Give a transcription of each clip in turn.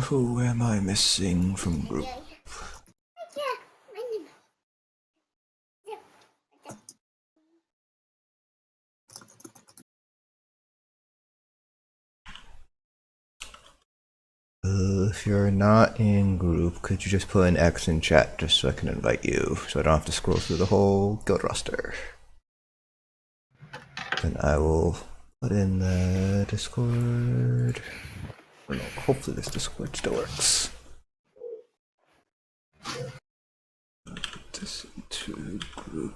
Who am I missing from group? If you're not in group, could you just put an X in chat just so I can invite you, so I don't have to scroll through the whole guild roster? Then I will put in the Discord. Or no, hopefully this Discord still works. Put this into group.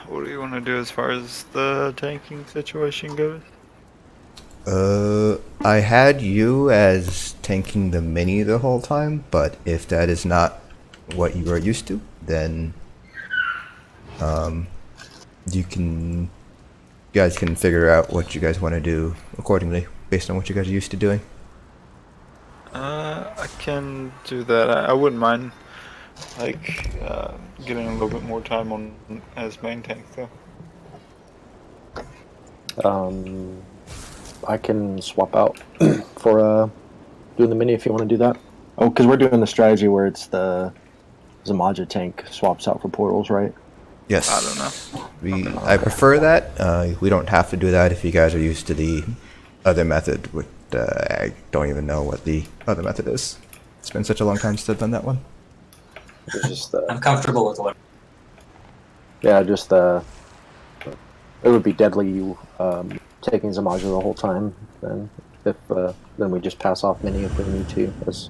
What do you want to do as far as the tanking situation goes? I had you as tanking the mini the whole time, but if that is not what you are used to, then you guys can figure out what you guys want to do accordingly based on what you guys are used to doing. I can do that. I wouldn't mind, like, getting a little bit more time on as main tank though. I can swap out for doing the mini if you want to do that. Oh, because we're doing the strategy where it's the Zamaja tank swaps out for portals, right? Yes. I don't know. I prefer that. We don't have to do that if you guys are used to the other method. With I don't even know what the other method is. It's been such a long time since I've done that one. It's just, I'm comfortable with what. yeah, just it would be deadly you taking Zamaja the whole time. Then if then we just pass off mini if we need to as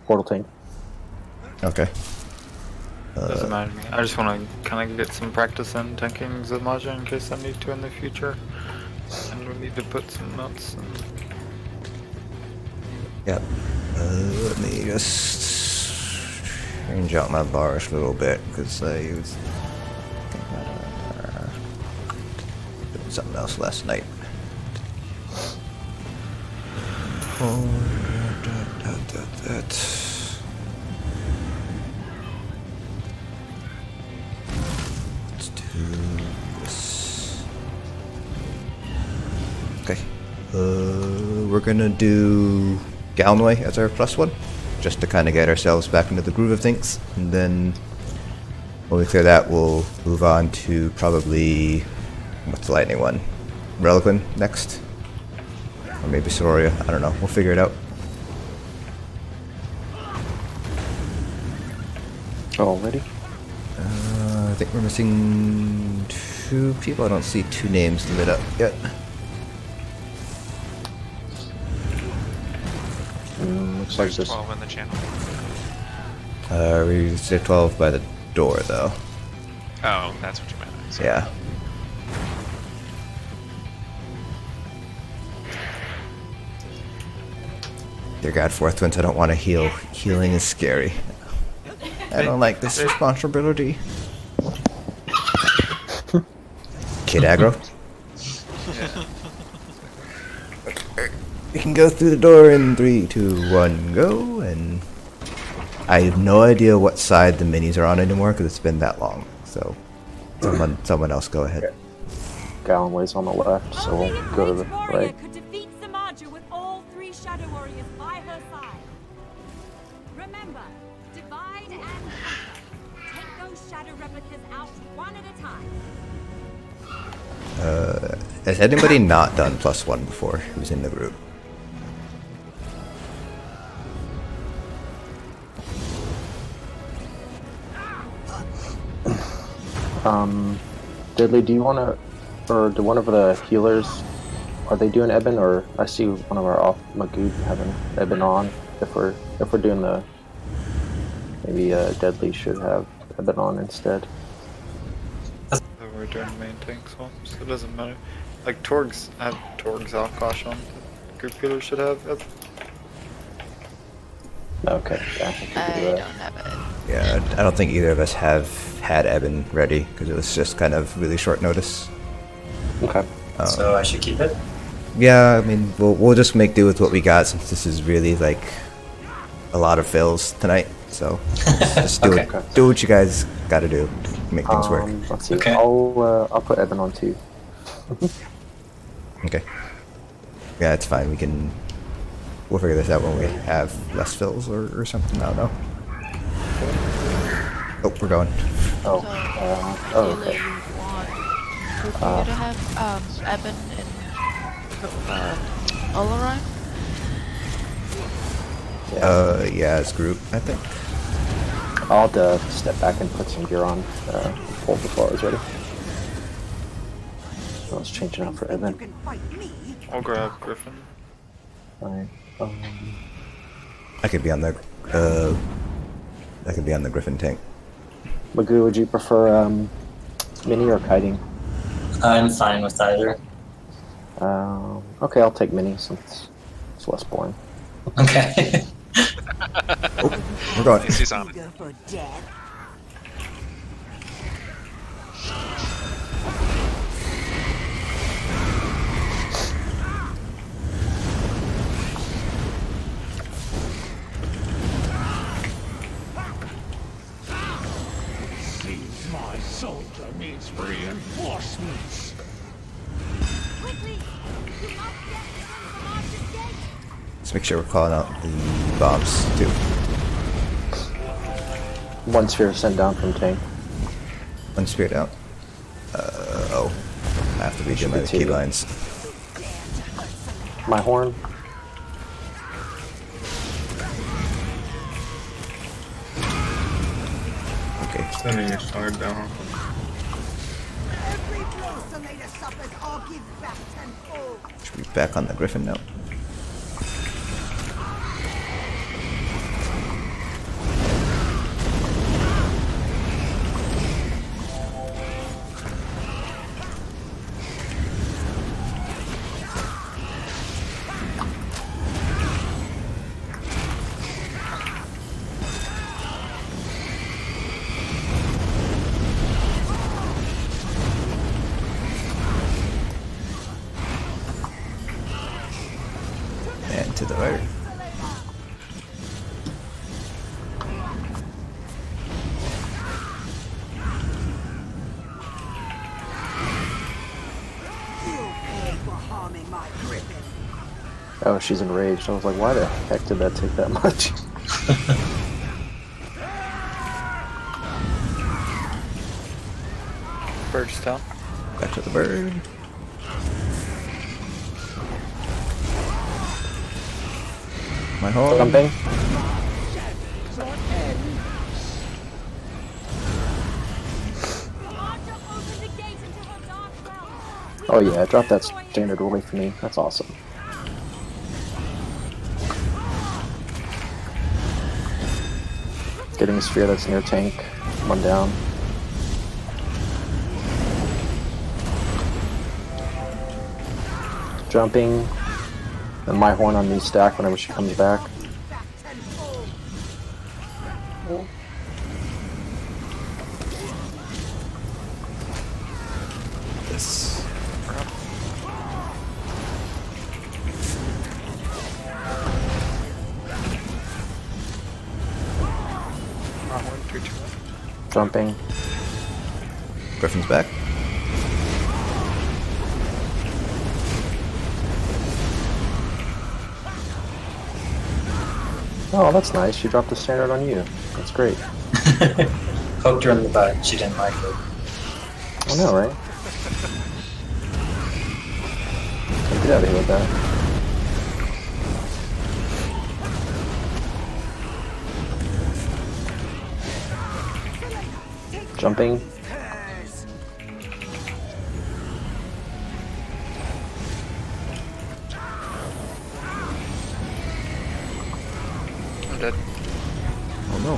portal tank. Okay. Doesn't matter to me. I just want to kind of get some practice in tanking Zamaja in case I need to in the future. And we need to put some notes in. Yep. Let me just change out my bars a little bit because I was doing something else last night. Let's do this. Okay. We're gonna do Galway as our +1, just to kind of get ourselves back into the groove of things, and then when we clear that, we'll move on to probably what's the lightning one, Reliquin next, or maybe Soria. I don't know. We'll figure it out. Already? I think we're missing 2 people. I don't see 2 names lit up yet. Looks like this. 12 in the channel. We said 12 by the door, though. Oh, that's what you meant. Sorry. Yeah. Dear God, Fourth Twins, I don't want to heal. Healing is scary. I don't like this responsibility. Kid aggro. We can go through the door in 3, 2, 1, go, and I have no idea what side the minis are on anymore because it's been that long. So, someone else go ahead. Gallenway's on the left, so we'll go to the right. Could defeat Zamaja with all 3 Shadow Warriors by her side. Remember, divide and conquer. Take those Shadow replicas out one at a time. Has anybody not done +1 before who's in the group? Deadly, do you want to, or do one of the healers, are they doing Eben, or I see one of our off Magoo having Eben on. If we're doing the, maybe Deadly should have Eben on instead. So we're doing main tank swaps, so it doesn't matter. Like Torgs, I have Torgs Alkosh on. Group healer should have it. Okay, yeah, I think we can do I that. don't have it. Yeah, I don't think either of us have had Eben ready because it was just kind of really short notice. Okay. So I should keep it? Yeah, I mean, we'll just make do with what we got since this is really like a lot of fills tonight. So just do Okay. do what you guys got to do to make things work. Let's see. Okay. I'll put Eben on 2. Okay. Yeah, it's fine. We'll figure this out when we have less fills or something. I don't know. Oh, we're going. Oh, So, okay. you want Rukia to have Eben and Olaron? Yeah, as group, I think. I'll have to step back and put some gear on. Pull before I was ready. I was changing out for Eben. I'll grab Griffin. Alright. I could be on the Griffin tank. Magoo, would you prefer mini or kiting? I'm fine with either. Okay, I'll take mini since it's less boring. Okay. We're going. He's on it. My soldier needs reinforcements. Quickly! You must get within the Archer's gate! Let's make sure we're calling out the bombs too. One sphere sent down from tank. One spirit out. Oh, I have to redo my be two. key lines. My horn. Okay. Sending your sword down. Every blow Selena suffers, I'll give back tenfold! Should be back on the Griffin now. And to the right. Oh, she's enraged. I was like, why the heck did that take that much? Bird's down. Back to the bird. My home. Jumping. Archer opened the gate into her dark realm! Oh yeah, drop that standard away for me. That's awesome. Getting a sphere that's near tank. One down. Jumping. And my horn on me stack whenever she comes back. Back tenfold! This. Not 1, 3, 2, 1. Jumping. Griffin's back. Oh, that's nice. She dropped a standard on you. That's great. Poked her in the butt. She didn't like it. I know, right? Get out of here with that. Jumping. I'm dead. Oh no.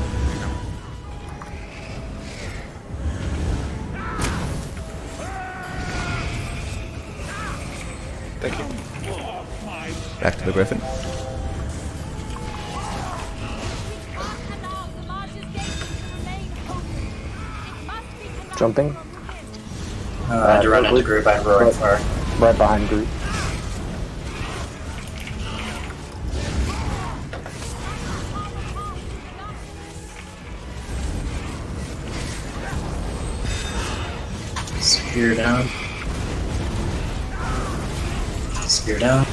Thank you. Back to the Griffin. Allow the Archer's gate to remain open! It must be conducted Jumping. from him. I had to run into group. I'm roaring far. Right behind group. Spear down. Spear down.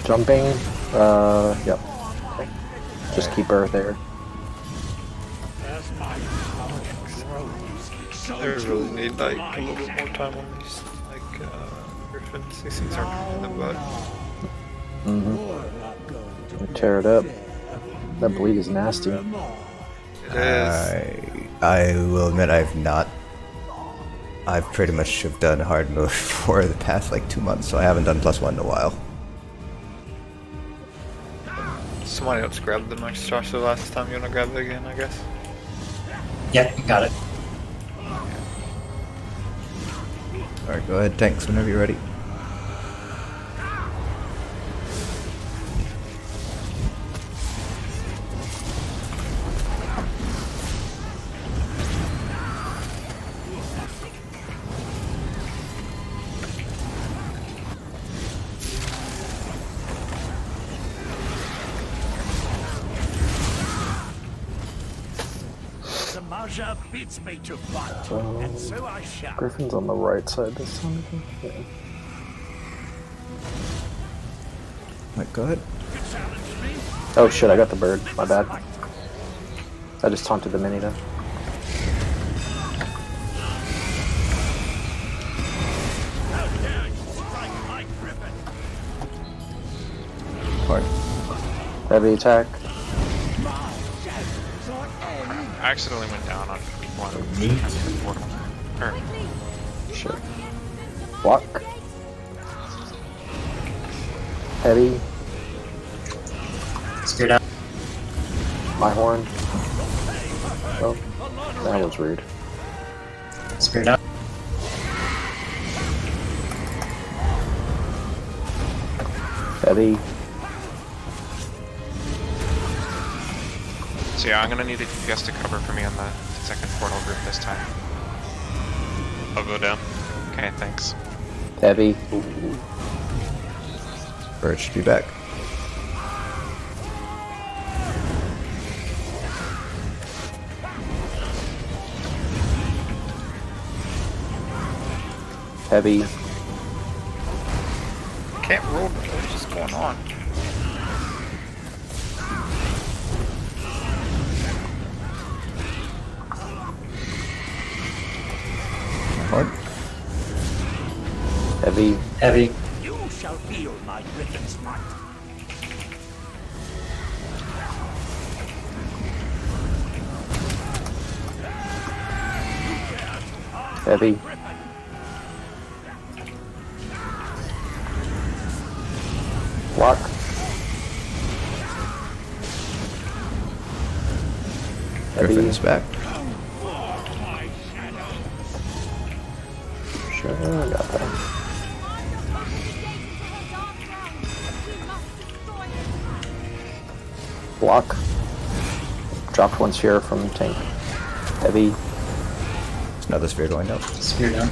Jumping. Yep. Okay. Just keep her there. As my power grows, I really need like a little bit more time on these like griffins. These things are in the butt. Tear it up. That bleed is nasty. It is. I will admit I've not. I've pretty much have done hard mode for the past like 2 months, so I haven't done +1 in a while. Somebody else grabbed the next Josh the last time. You wanna grab it again, I guess? Yep, you got it. Alright, go ahead, tanks, whenever you're ready. Samaja bids me to fight, and so I shall. Griffin's on the right side this time, I think. Yeah. Alright, go ahead. Oh shit, I got the bird. My bad. I just taunted the mini though. Hard. Heavy attack. I accidentally went down on one. Or, Shit. Block. Heavy. Spear down. My horn. Oh, that was rude. Spear down. Heavy. so yeah, I'm gonna need you guys to cover for me on the second portal group this time. I'll go down. Okay, thanks. Heavy. Bird should be back. Heavy. Can't roll. What's just going on? Hard. Heavy. Heavy. You shall feel my griffin's might. Heavy. Block. Griffin Heavy. is back. Sure, I got that. Block. Dropped one sphere from tank. Heavy. There's another sphere going up. Spear down.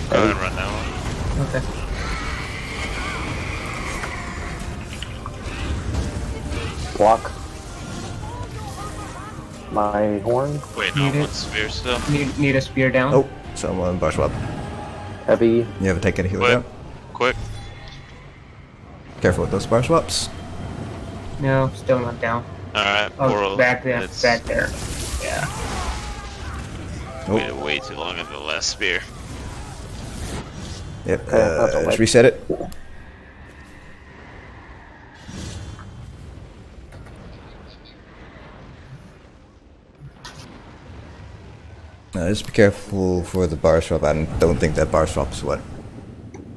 Go ahead and run that one. Okay. Block. My horn. Wait, no, one spear still. Need a spear down. Oh, someone brush up. Heavy. You haven't taken a healer Quick, down? quick. Careful with those bar swaps. No, still not down. Alright, Oh, portal. back there, It's back there. Yeah. waited way too long on the last spear. Yep, that's all let's right. reset it. Just be careful for the bar swap. I don't think that bar swap's what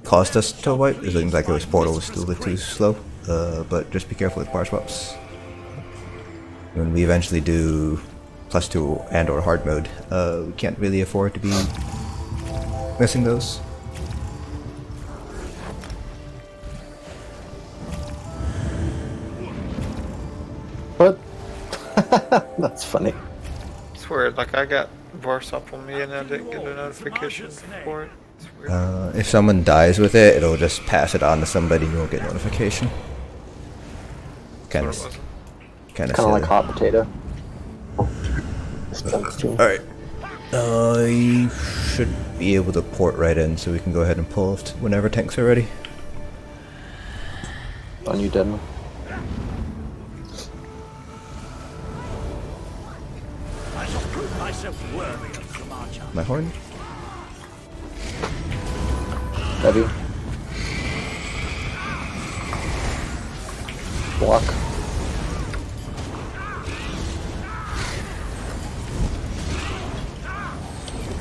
caused us to wipe. It seems like it was portal was still a bit too slow. But just be careful with bar swaps. When we eventually do +2 and or hard mode, we can't really afford to be missing those. What? That's funny. It's weird. Like I got Varsop on me and I didn't get a notification for it. It's weird. If someone dies with it, it'll just pass it on to somebody who won't get notification. Kind That's of, what it was. kind of Kind of like silly. hot potato. This does too. All right. You should be able to port right in, so we can go ahead and pull whenever tanks are ready. On you, Deadman. I shall prove myself worthy of the marcher. My horn. Heavy. Block.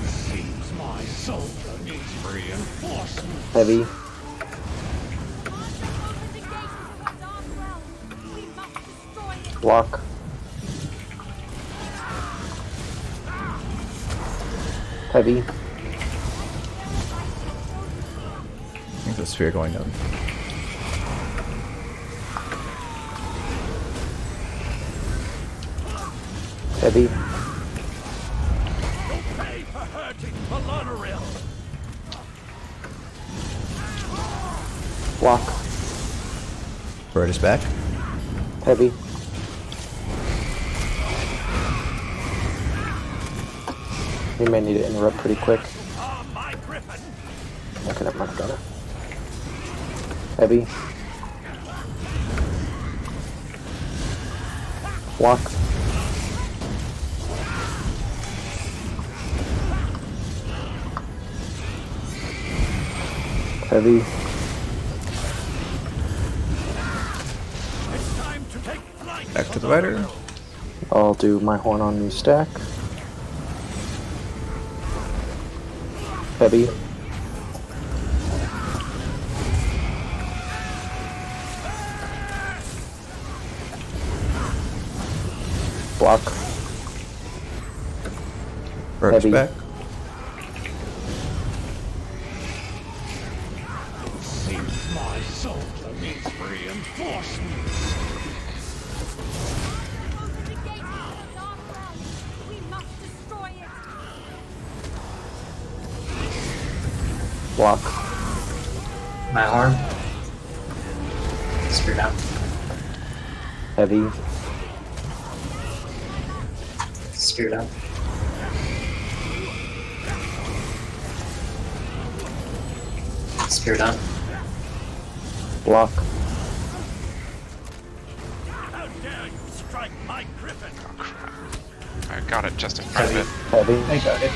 Seems my soldier needs reinforcement. Heavy. Open the gates of the dark realm. We must destroy it. Block. Heavy. I think the sphere going down. Heavy. Pay for hurting Polonaril. Block. Bird is back. Heavy. We may need to interrupt pretty quick. Ah, my griffin. Okay, never mind, got it. Heavy. Block. Heavy. It's time to take flight. Back to the rider. I'll do my horn on new stack. Heavy. Block. Bird is Heavy. back. Seems my soldier needs reinforcement. Open the gates of the dark realm. We must destroy it. Block. My horn. Spear down. Heavy. Spear down. Spear down. Block. How dare you strike my griffin? I got it just in front of it. Heavy. I got it.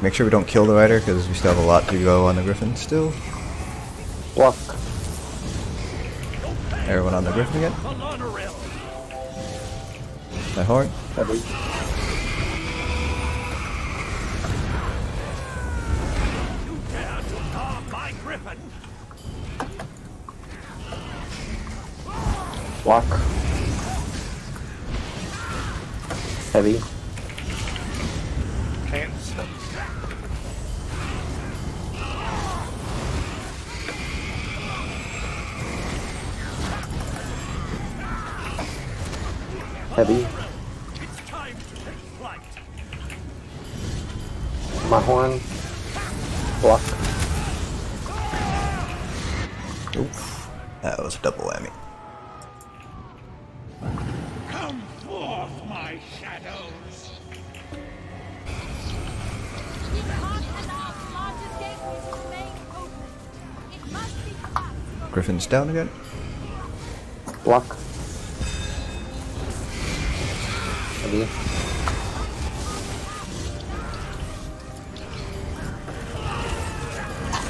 Make sure we don't kill the rider because we still have a lot to go on the griffin still. Block. Everyone on the griffin again. Polonaril. My horn. Heavy. You dare to harm my griffin? Block. Heavy. Can't. Heavy. It's time to take flight. My horn. Block. Oof. That was a double whammy. Come forth, my shadows. We can't allow the largest gateways to remain open. It must be collapsed. Griffin's down again. Block. Heavy.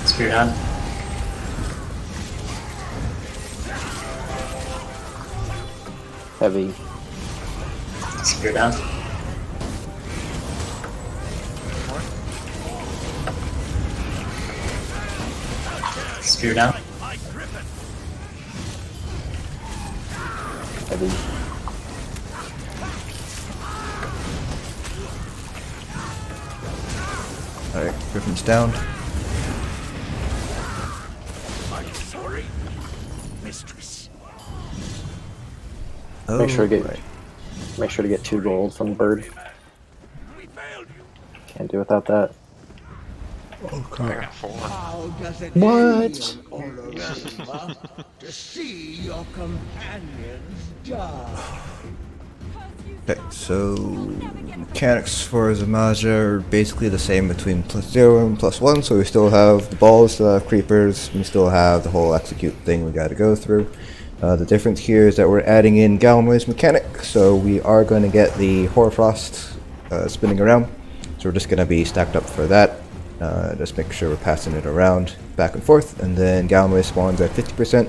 Spear down. Heavy. Spear down. Spear down. My griffin. Heavy. Alright, Griffin's down. I'm sorry, mistress. Oh, Make sure to get right. Make sure to get 2 gold from the bird. Can't do without that. I got 4. What? To see your companions die. Okay, so mechanics for Zamaja are basically the same between +0 and +1, so we still have the balls, still have creepers, we still have the whole execute thing we gotta go through. The difference here is that we're adding in Galway's mechanic, so we are going to get the Hoarfrost spinning around, so we're just going to be stacked up for that. Just make sure we're passing it around back and forth, and then Galway spawns at 50%,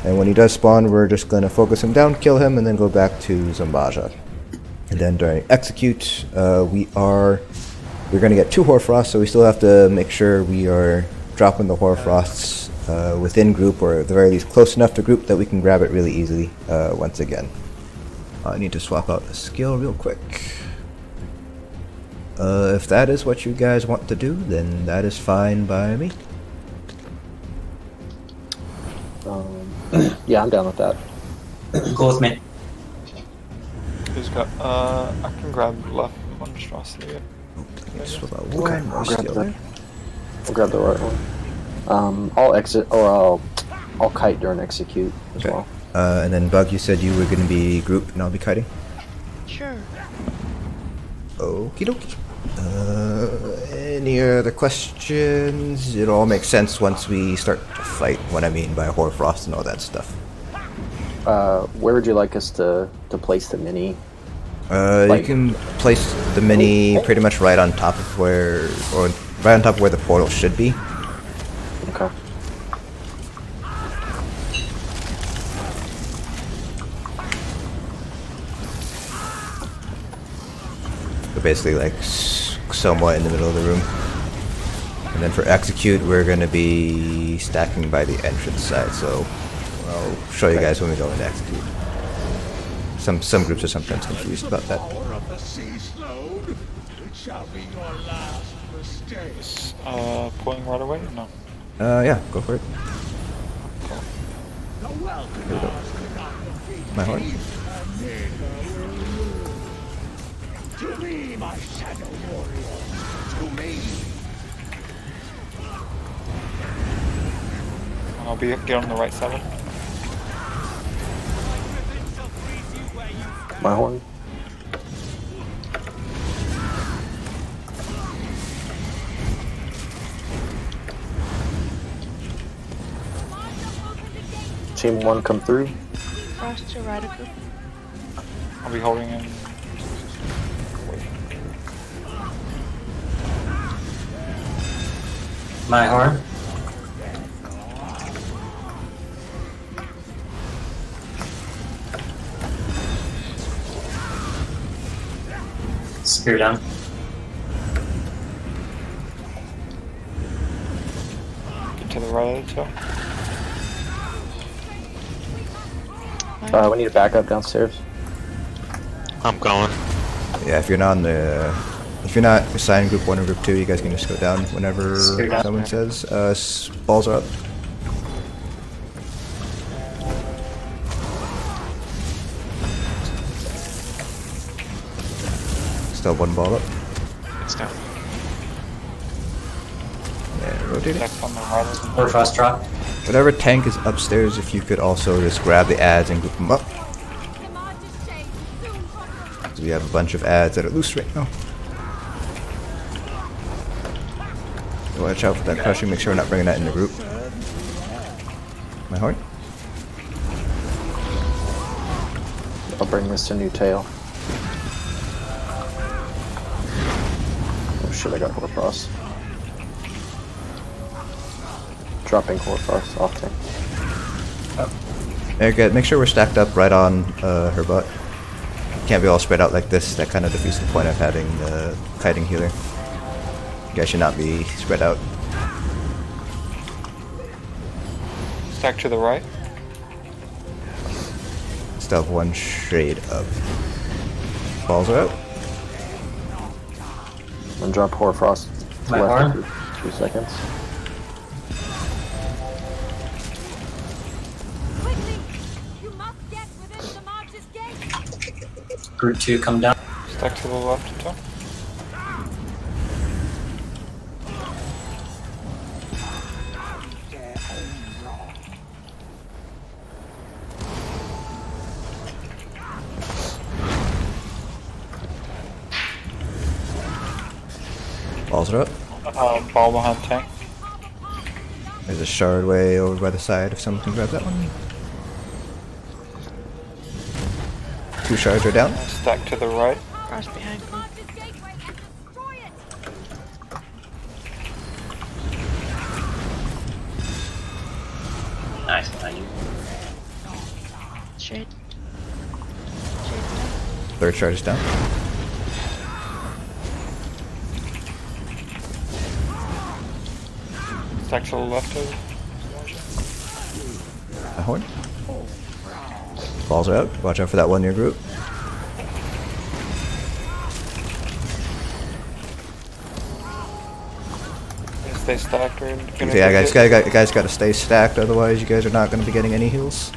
and when he does spawn, we're just going to focus him down, kill him, and then go back to Zambaja. And then during execute, we're going to get 2 Hoarfrosts, so we still have to make sure we are dropping the Hoarfrosts within group, or at the very least close enough to group that we can grab it really easily once again. I need to swap out the skill real quick. If that is what you guys want to do, then that is fine by me. Yeah, I'm down with that. Cool with me. Who's got? I can grab left monstrosity. I can swap out one more skill there. I'll grab the right one. I'll exit, or I'll kite during execute as well. And then Bug, you said you were going to be group, and I'll be kiting. Sure. Okie dokie. Any other questions? It all makes sense once we start to fight what I mean by Hoarfrost and all that stuff. Where would you like us to place the mini? You can place the mini pretty much right on top of where the portal should be. Okay. So basically, like, somewhat in the middle of the room. And then for execute, we're going to be stacking by the entrance side, so I'll show you guys when we go into execute. Some groups are sometimes confused about that. Power of the sea slowed. It shall be your last mistake. Pulling right away? No. Yeah, go for it. The Welcomers could not defeat My horn. me, and neither will you. To me, my shadow warrior. To me. I'll get on the right side. My horn. Team 1 come through. Frost to right of group. I'll be holding in. My horn. Spear down. Get to the right of the toe. We need a backup downstairs. I'm going. Yeah, if you're not assigned group 1 or group 2, you guys can just go down whenever someone says. Balls are up. Still 1 ball up. It's down. And rotate it. Next on the right of the Or frost drop. Whatever tank is upstairs, if you could also just grab the ads and group them up. We have a bunch of ads that are loose right now. Watch out for that crushing, make sure we're not bringing that in the group. My horn? I'll bring this to new tail. Oh shit, I got Hoarfrost. Dropping Hoarfrost off tank. There you go. Make sure we're stacked up right on her butt. Can't be all spread out like this. That kind of defeats the point of having the kiting healer. You guys should not be spread out. stack to the right. Still have 1 shade up. Balls are out. And drop Hoarfrost My left arm? for 2 seconds. Quickly! You must get within the March's gate! Group 2 come down. Stack to the left too. Balls are up. Ball behind tank. There's a shard way over by the side if someone can grab that one. 2 shards are down. Stack to the right. Cross behind group. Nice, behind you. Shade. 3rd shard is down. Stack to the left of A horn. Balls are out. Watch out for that one near group. Stay stacked or gonna Yeah, get guys, hit. guys gotta stay stacked, otherwise you guys are not gonna be getting any heals.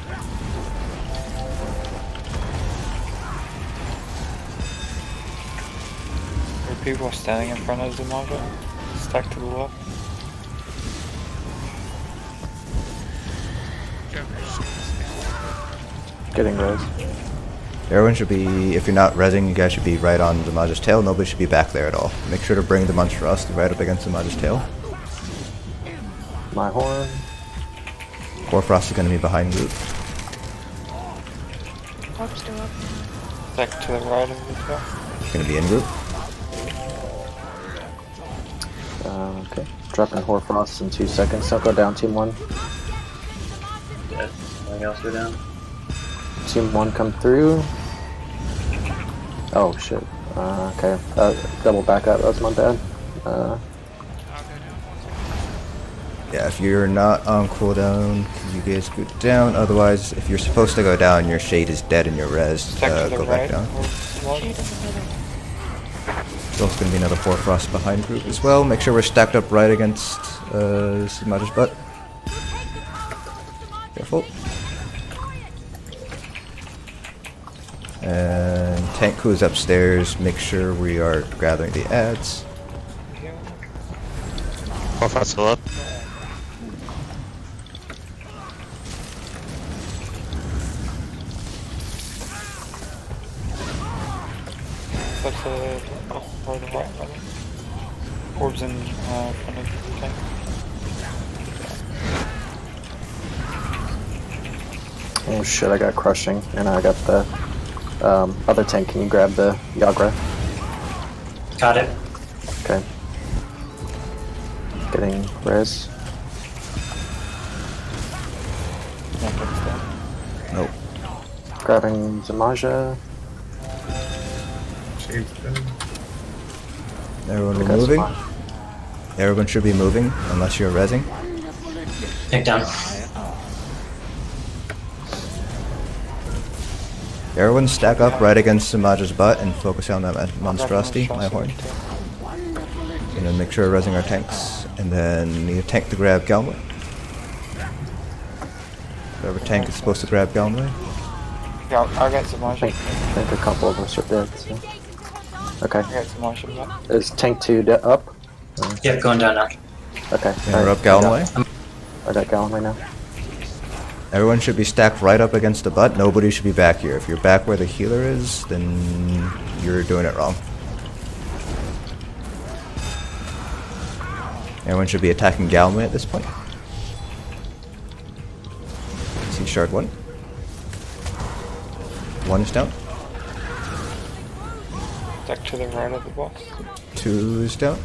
There are people standing in front of Zamaja. Stack to the left. Getting res. Everyone should be, if you're not rezzing, you guys should be right on the Maja's tail. Nobody should be back there at all. Make sure to bring the monstrosity right up against the Maja's tail. My horn. Hoarfrost is gonna be behind group. Orb still up. Stack to the right of the tail. Gonna be in group. Okay. Dropping Hoarfrost in 2 seconds. Don't go down, Team 1. Yes. Anything else go down? Team 1 come through. Oh shit. Okay. Double back up. That's my bad. Yeah, if you're not on cooldown, you guys go down. Otherwise, if you're supposed to go down, your shade is dead and your res, Stack to go the back right. down. Or Shade in the middle. There's also going to be another Hoarfrost behind group as well. Make sure we're stacked up right against Maja's butt. Careful. And tank crew is upstairs. Make sure we are gathering the ads. Hoarfrost still up. That's right and right, rather. Orbs in front of the tank. Oh shit, I got crushing, and I got the other tank. Can you grab the Yagra? Got it. Okay. Getting res. Nope. Grabbing Zamaja. Everyone Got moving. Zamaja. Everyone should be moving unless you're rezzing. Take down. Everyone stack up right against Samaja's butt and focus on that monstrosity, my horn. And then make sure we're rezzing our tanks. And then need a tank to grab Galway. Whatever tank is supposed to grab Galway. Yeah, I got I Zamaja. think a couple of us are dead. So. Okay. I got Zamaja back. Is tank 2 up? Yep, going down now. Okay. And we're up Galway. I got Galway now. Everyone should be stacked right up against the butt. Nobody should be back here. If you're back where the healer is, then you're doing it wrong. Everyone should be attacking Galway at this point. See shard 1. 1 is down. Stack to the right of the boss. 2 is down.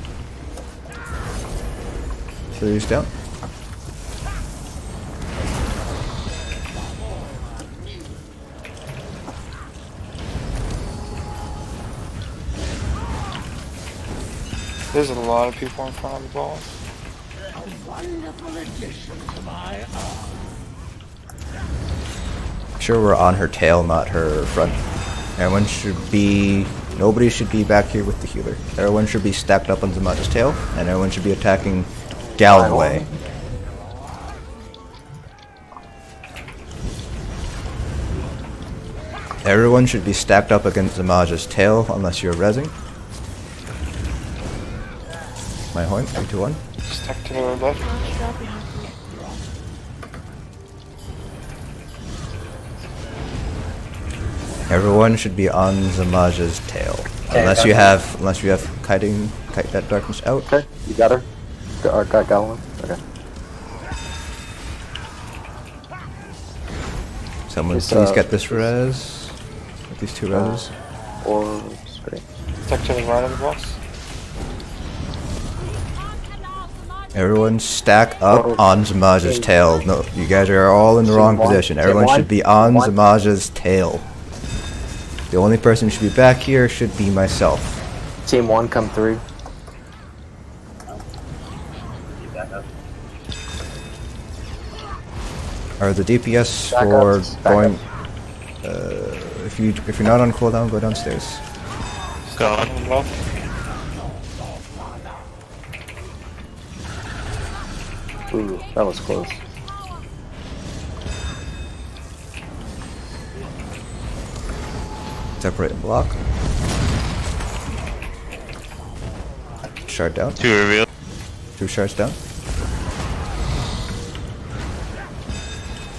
3 is down. There's a lot of people in front of the boss. A wonderful addition to my arm. Sure, we're on her tail, not her front. Everyone should be... Nobody should be back here with the healer. Everyone should be stacked up on Zamaja's tail, and everyone should be attacking Galway. Everyone should be stacked up against Zamaja's tail unless you're rezzing. My horn, 3, 2, 1. Stuck to the left. Launch dropping. Everyone should be on Zamaja's tail. Unless you have kite that darkness out. Okay, you got her. Got Gowan. Okay. Someone Just, please get this res. Get these 2 reses. Orbs. Great. Stuck to the right of the boss. Everyone stack up on Zamaja's tail. No, you guys are all in the wrong position. Everyone should be on Zamaja's tail. The only person who should be back here should be myself. Team 1, come through. Are the DPS Back for up, back going? up. If you're not on cooldown, go downstairs. Stuck to the left. Ooh, that was close. Separate and block. Shard down. 2 reveal. 2 shards down.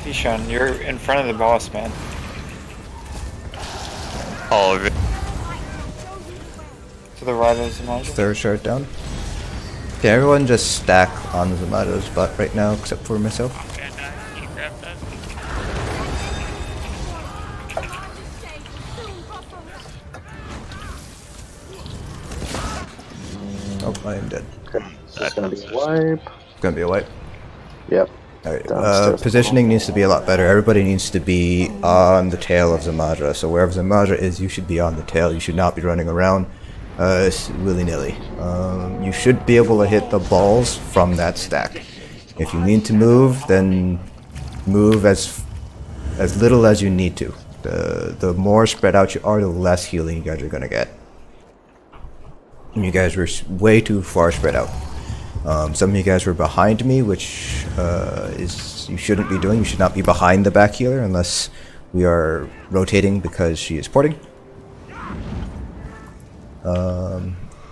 Ishan, you're in front of the boss, man. All of it. To the right of Zamaja. 3rd shard down. Okay, everyone just stack on Zamaja's butt right now, except for myself. Oh, I am dead. Okay, so it's gonna be a wipe. Gonna be a wipe. Yep. Alright, Downstairs. positioning needs to be a lot better. Everybody needs to be on the tail of Zamaja. So wherever Zamaja is, you should be on the tail. You should not be running around willy-nilly. You should be able to hit the balls from that stack. If you need to move, then move as little as you need to. The more spread out you are, the less healing you guys are gonna get. And you guys were way too far spread out. Some of you guys were behind me, which is you shouldn't be doing. You should not be behind the back healer unless we are rotating because she is porting.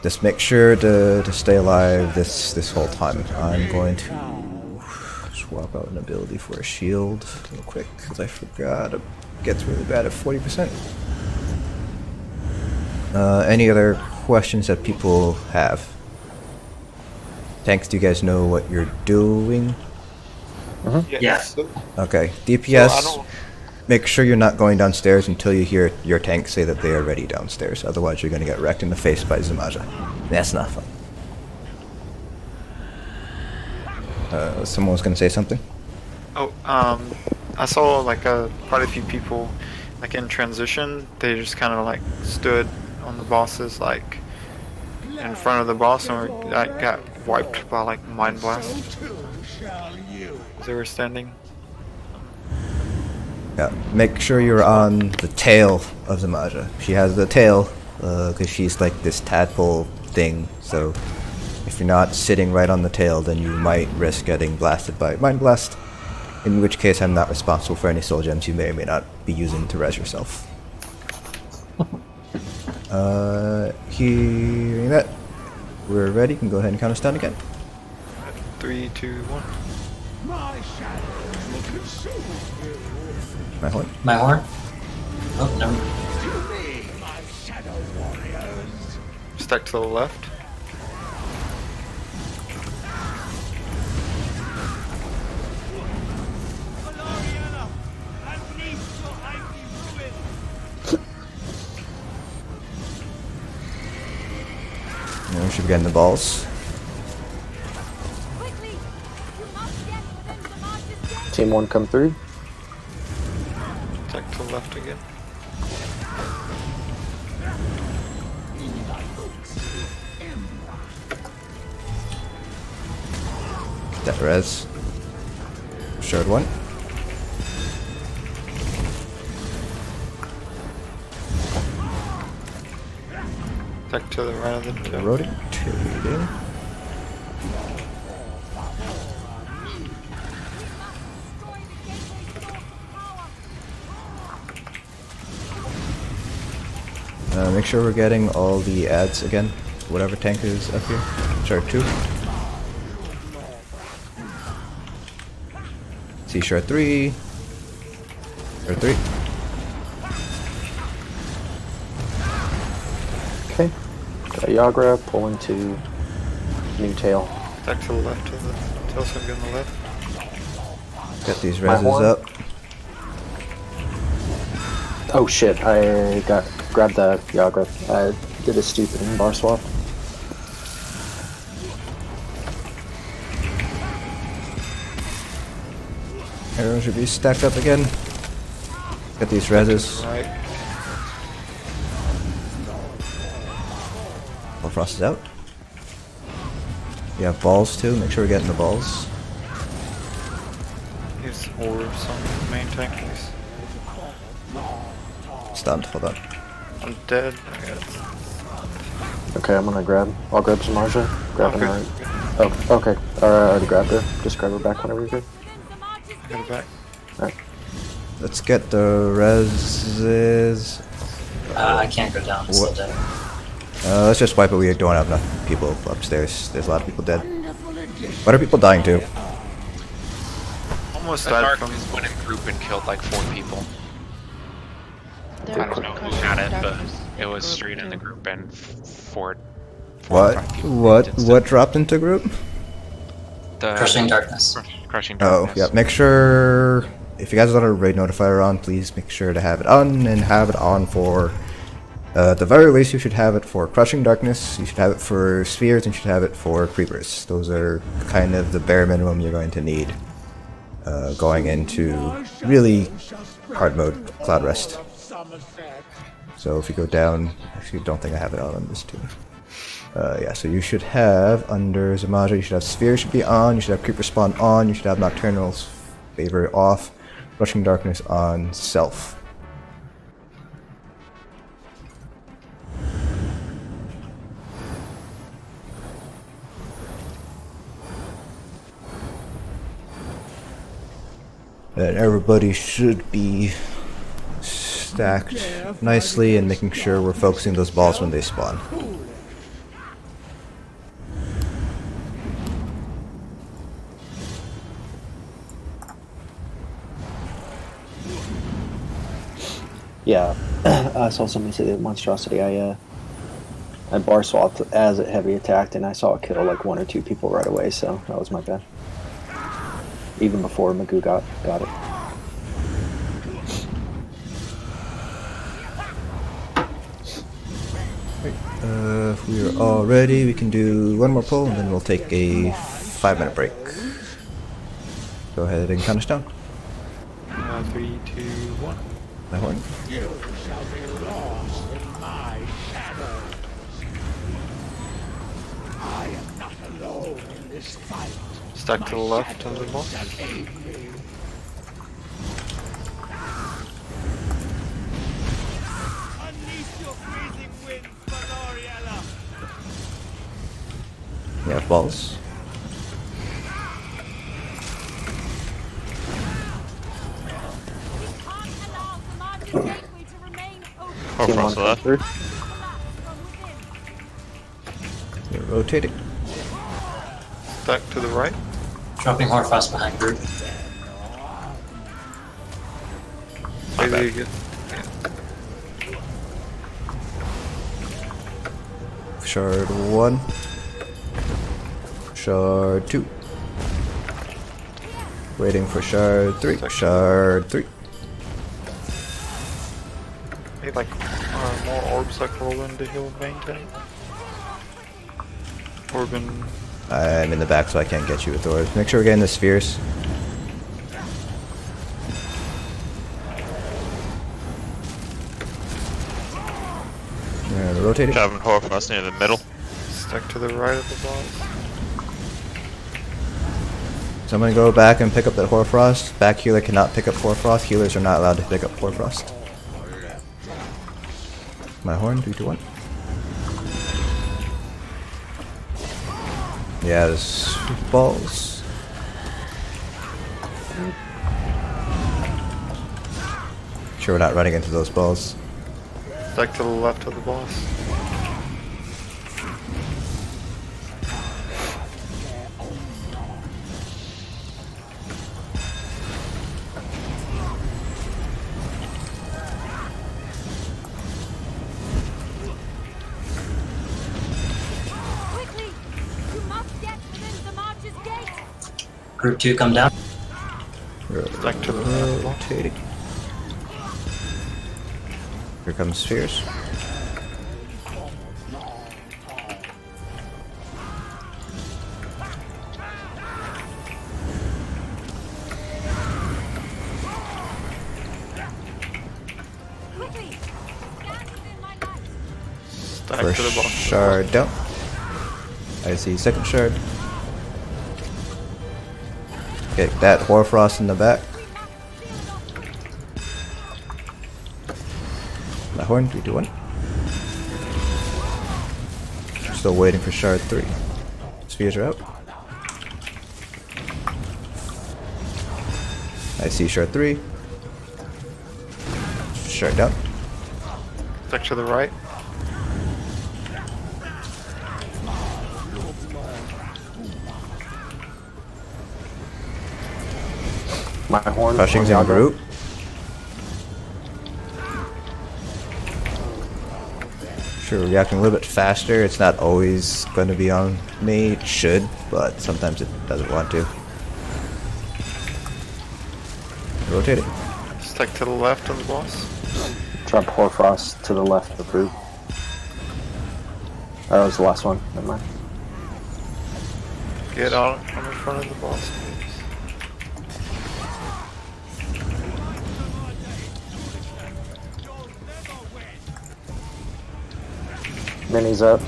Just make sure to stay alive this whole time. I'm going to swap out an ability for a shield real quick because I forgot it gets really bad at 40%. Any other questions that people have? Tanks, do you guys know what you're doing? Yes. Okay, So DPS, make sure you're not going downstairs until you hear your tank say that they are ready downstairs. Otherwise, you're going to get wrecked in the face by Zamaja. That's not fun. Someone was going to say something? Oh, I saw like quite a few people like in transition. They just kind of like stood on the bosses, like in front of the boss, and got wiped by like mind blast. They were standing. Yeah, make sure you're on the tail of Zamaja. She has the tail, because she's like this tadpole thing, so if you're not sitting right on the tail, then you might risk getting blasted by Mind Blast, in which case I'm not responsible for any soul gems you may or may not be using to res yourself. Hearing that, we're ready, you can go ahead and count us down again. 3, 2, 1. My horn. My horn? Oh, no. Stuck to the left. Yeah, we should be getting the balls. Team 1, come through. Stuck to the left again. That res. Shard one. Stuck to the right of the tail. Rotating. Make sure we're getting all the ads again. Whatever tank is up here. Shard 2. C shard 3. Shard 3. Okay. Got Yagra, pull into new tail. Back to the left of the tail's gonna be on the left. Get these My reses horn. up. Oh shit, I grabbed the Yagra. I did a stupid bar swap. Arrows should be stacked up again. Get these reses. Right. Frost is out. You have balls too. Make sure we're getting the balls. Use orbs on the main tank, please. Stunned. Hold on. I'm dead. I got Okay, I'm gonna grab. I'll grab some Marja. Grab Okay. an Oh, okay. I already grabbed her. Just grab her back whenever you're good. I got it back. Alright. Let's get the reses. I can't go down. It's still What? dead. Let's just wipe it. We don't have enough people upstairs. There's a lot of people dead. What are people dying to? Almost The died dark from. just went in group and killed like 4 people. There I don't know who had it, but it was Group straight in the too. group and 4 or What? 5 people. What? instead. What dropped into group? The Crushing Darkness. Crushing Oh, darkness. yeah. Make sure if you guys want a raid notifier on, please make sure to have it on and have it on for. At the very least, you should have it for Crushing Darkness. You should have it for Spheres, and you should have it for Creepers. Those are kind of the bare minimum you're going to need going into really hard mode Cloud Rest. So if you go down, actually, don't think I have it on this too. Yeah, so you should have under Zamaja, you should have Sphere should be on, you should have Creeper Spawn on, you should have Nocturnal's Favor off, Rushing Darkness on Self. And everybody should be stacked nicely and making sure we're focusing those balls when they spawn. Yeah, I saw somebody say the monstrosity. I bar swapped as it heavy attacked, and I saw it kill like 1 or 2 people right away. So that was my bad. Even before Magoo got it. If we are all ready, we can do one more pull and then we'll take a 5-minute break. Go ahead and count us down. 3, 2, 1. My horn. You shall be lost in my shadow. I am not alone in this fight. Stuck to the left of the ball. Shall aid me. Unleash your freezing wind, Valoriella. We have balls. Can't allow the largest gateway to remain open. Oh, Team Frost 1 left. through. Collapse from within. We're rotating. Stuck to the right. Dropping Horfrost behind group. Maybe you get. Shard 1. Shard 2. Waiting for Shard 3. Shard 3. Need like more orbs like roll in to heal main tank. Orban. I'm in the back so I can't get you with orbs. Make sure we're getting the spheres. And rotating. Having Horfrost near the middle. Stuck to the right of the boss. Someone go back and pick up that Hoarfrost. Back healer cannot pick up Hoarfrost. Healers are not allowed to pick up Hoarfrost. My horn, 3, 2, 1. Yeah, there's balls. Sure we're not running into those balls. Like to the left of the boss. Quickly! You must get within the March's gate! Group 2 come down. Like to the right of the boss. Rotating. Here comes spheres. Quickly! Stand within my light! Stack First to the boss. shard down. I see second shard. Get that Hoarfrost in the back. My horn, 3, 2, 1. Still waiting for shard 3. Spheres are out. I see shard 3. Shard down. Stack to the right. My horn. Crushing's on in the group. Sure, reacting a little bit faster. It's not always going to be on me. It should, but sometimes it doesn't want to. Rotate it. Stack to the left of the boss. Drop Hoarfrost to the left of the group. Oh, that was the last one. Never mind. Get out from in front of the boss, please. Mini's up.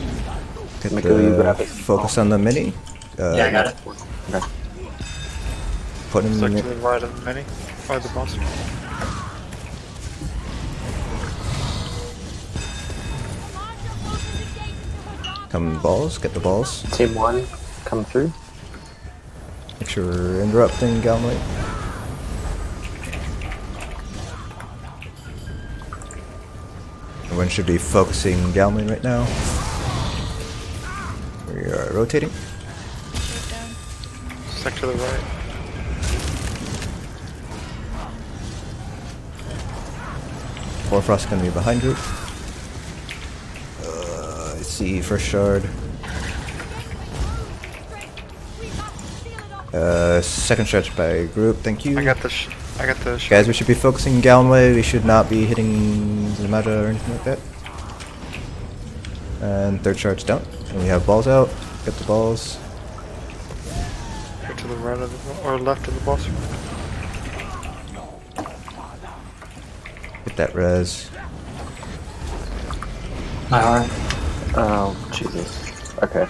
Get Miku, you the grab it. focus on the mini. Yeah, I got it. Okay. Put him Stack in to the right of the mini. Or the boss. Come balls, get the balls. Team 1, come through. Make sure we're interrupting Galmite. Everyone should be focusing Galmite right now. We are rotating. Shut down. Stack to the right. Hoarfrost gonna be behind group. I see first shard. Second shard's by group, thank you. I got the Guys, we should be focusing Galway. We should not be hitting Zamaja or anything like that. And third shard's down. And we have balls out. Get the balls. Go to the right of the or left of the boss. Get that res. My horn. Oh, Jesus. Okay.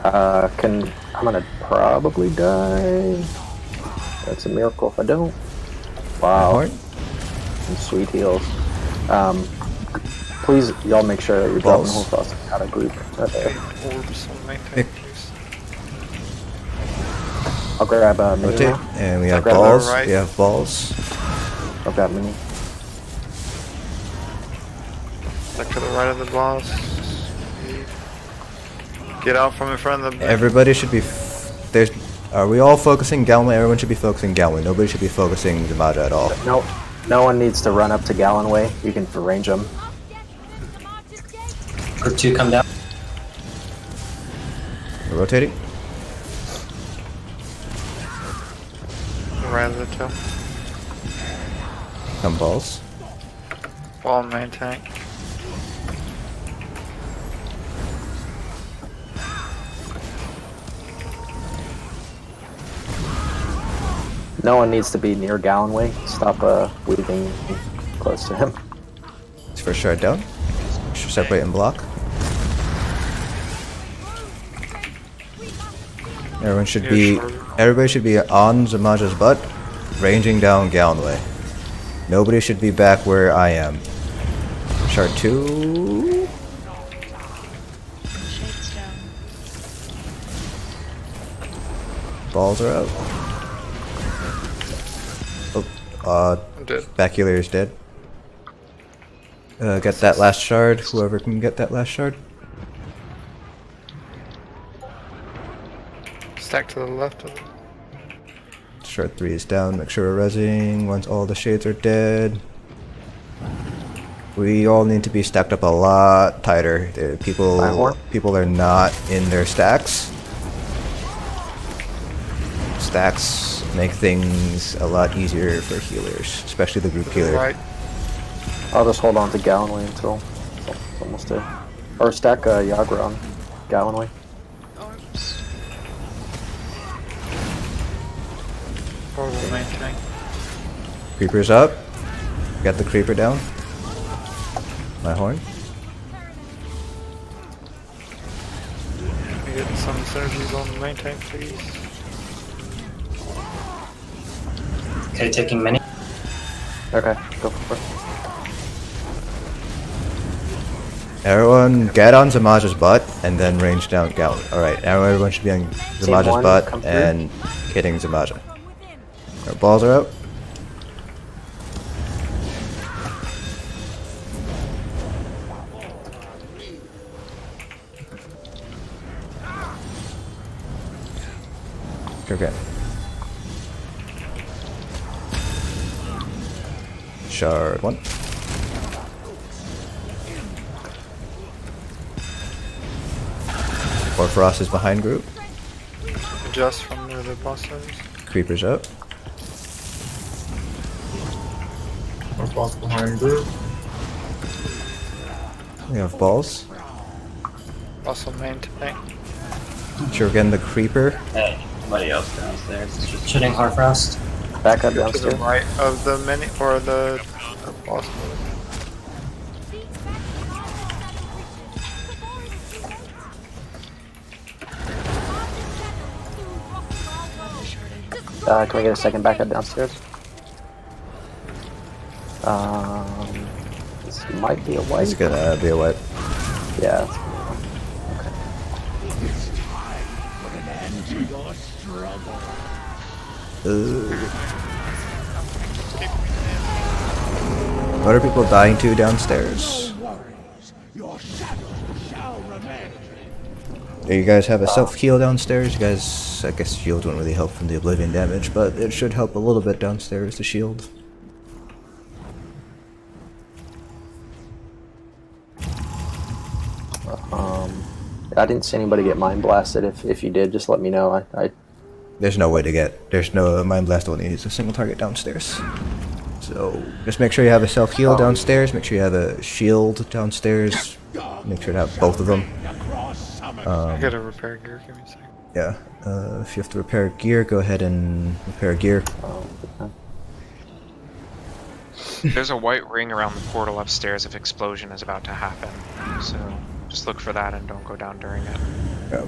I'm gonna probably die. That's a miracle if I don't. Wow. Horn. Some sweet heals. Please, y'all make sure that you're dropping Balls. Hoarfrost out of group. Right there. Orbs on main Pick. tank, please. I'll grab Mini Rotate. now. And we have Grab balls. right. We have balls. I'll grab Mini. Stack to the right of the boss. Get out from in front of the. Everybody should be. There's. Are we all focusing Galway? Everyone should be focusing Galway. Nobody should be focusing Zamaja at all. No one needs to run up to Gallonway. You can range them. Group 2 come down. We're rotating. Right of the tail. Come balls. Ball main tank. No one needs to be near Gallonway. Stop weaving close to him. It's first shard down. Should separate and block. Everyone should be. Everybody should be on Zamaja's butt, ranging down Galway. Nobody should be back where I am. Shard 2. Shades down. Balls are out. Oh, I'm dead. back healer is dead. Get that last shard. Whoever can get that last shard. Stack to the left of it. Shard 3 is down. Make sure we're rezzing once all the shades are dead. We all need to be stacked up a lot tighter. People are not in their stacks. Stacks make things a lot easier for healers, especially the group healer. Right. I'll just hold on to Gallonway until it's almost dead. Or stack Yagra on Gallonway. Orbs. Horrible main tank. Creeper's up. Got the creeper down. My horn. Can we get some synergies on the main tank, please? Okay, taking many. Okay, go for it. Everyone get on Zamaja's butt and then range down Gal. Alright, now everyone should be on Zamaja's one, butt come through. and hitting Zamaja. Our balls are out. Okay. Shard 1. Frost is behind group. Adjust from where the boss is. Creeper's up. More balls behind group. We have balls. Also main tank. Sure, again the creeper. Hey, nobody else downstairs. It's just shooting Harfrost. Back up To the downstairs. right of the mini or the boss. Can we get a second backup downstairs? This might be a wipe. It's gonna be a wipe. Yeah. It's time for an end to your struggle. What are people dying to downstairs? No worries. Your shadow shall remain. Do you guys have a self-heal downstairs? You guys, I guess shield won't really help from the oblivion damage, but it should help a little bit downstairs, the shield. I didn't see anybody get mind blasted. If you did, just let me know. There's no way to get, there's no, Mind Blast only needs a single target downstairs. So, just make sure you have a self-heal downstairs, make sure you have a shield downstairs, make sure to have both of them. I gotta repair gear, give me a second. Yeah, if you have to repair gear, go ahead and repair gear. There's a white ring around the portal upstairs if explosion is about to happen. So just look for that and don't go down during it. Yeah.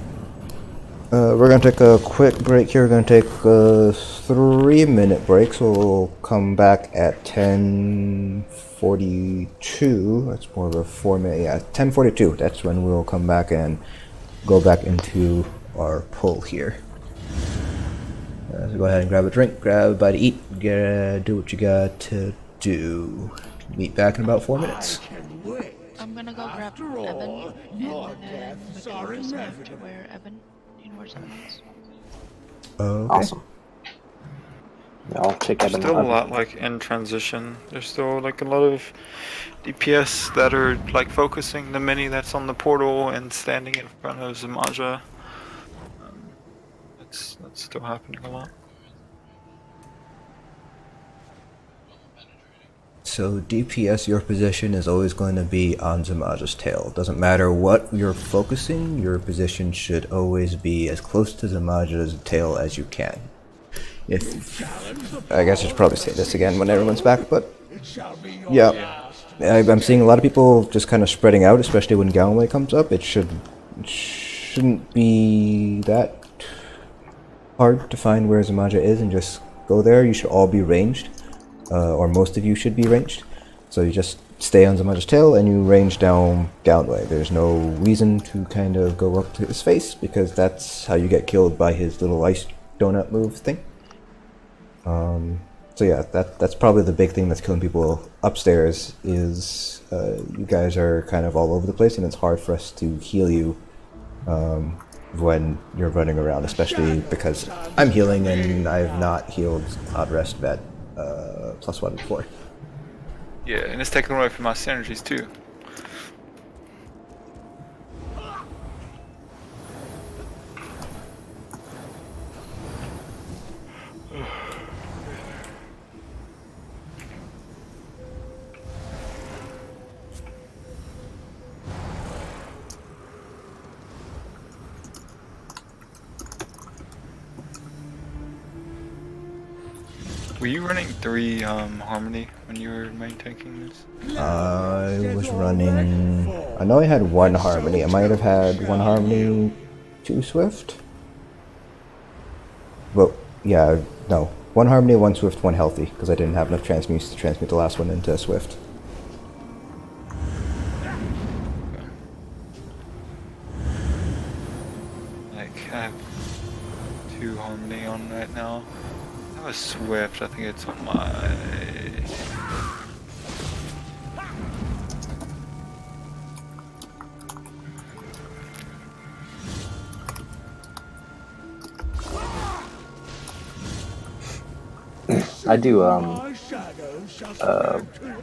We're gonna take a quick break here. We're gonna take a 3-minute break, so we'll come back at 10:42. That's more of a 4-minute. Yeah, 10:42. That's when we'll come back and go back into our pull here. So go ahead and grab a drink, grab a bite to eat, do what you got to do. Meet back in about 4 minutes. I'm gonna go grab After Evan, all, and your then deaths Michaela are doesn't have to inevitable. wear Evan anymore. Sometimes. Okay. Awesome. Yeah, I'll take There's Evan. still a lot like in transition. There's still like a lot of DPS that are like focusing the mini that's on the portal and standing in front of Zamaja. That's still happening a lot. So DPS, your position is always going to be on Zamaja's tail. Doesn't matter what you're focusing, your position should always be as close to Zamaja's tail as you can. If I guess I should probably say this again when everyone's back, but yeah, I'm seeing a lot of people just kind of spreading out, especially when Galloway comes up. It shouldn't be that hard to find where Zamaja is and just go there. You should all be ranged. Or most of you should be ranged. So you just stay on Zamaja's tail and you range down Galloway. There's no reason to kind of go up to his face because that's how you get killed by his little ice donut move thing. So yeah, that's probably the big thing that's killing people upstairs is you guys are kind of all over the place, and it's hard for us to heal you when you're running around, especially because I'm healing and I've not healed Cloud Rest Vet +1 before. Yeah, and it's taking away from my synergies too. Were you running 3 Harmony when you were main tanking this? I was running. I know I had 1 Harmony. I might have had 1 Harmony, 2 Swift. Well, yeah, no. 1 Harmony, 1 Swift, 1 Healthy, because I didn't have enough transmutes to transmute the last one into Swift. Like, I have 2 Harmony on right now. That was Swift, I think it's on my... I do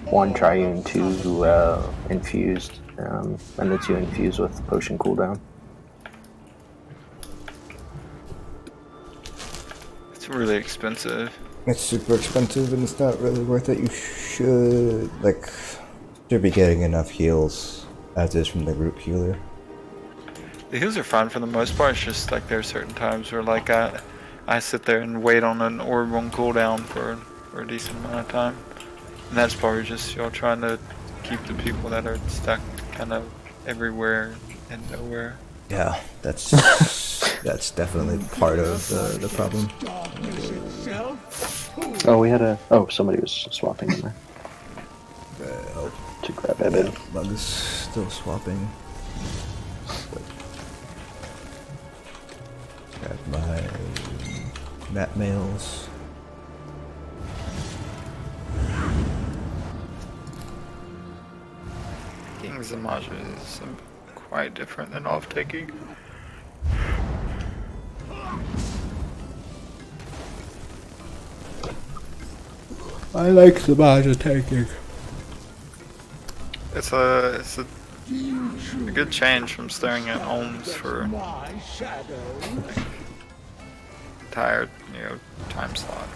1 triune, 2 infused, and the 2 infused with potion cooldown. It's really expensive. It's super expensive and it's not really worth it. You should be getting enough heals as is from the group healer. The heals are fine for the most part, it's just like there are certain times where like I sit there and wait on an orb on cooldown for a decent amount of time. And that's probably just y'all trying to keep the people that are stuck kind of everywhere and nowhere. Yeah, that's that's definitely part of the problem. Oh, we had a... Oh, somebody was swapping in there. To grab Evan. Bug is still swapping. Grab my map mails. King's Image is quite different than off-taking. I like the Maja taking. It's a good change from staring at homes for entire, time slot.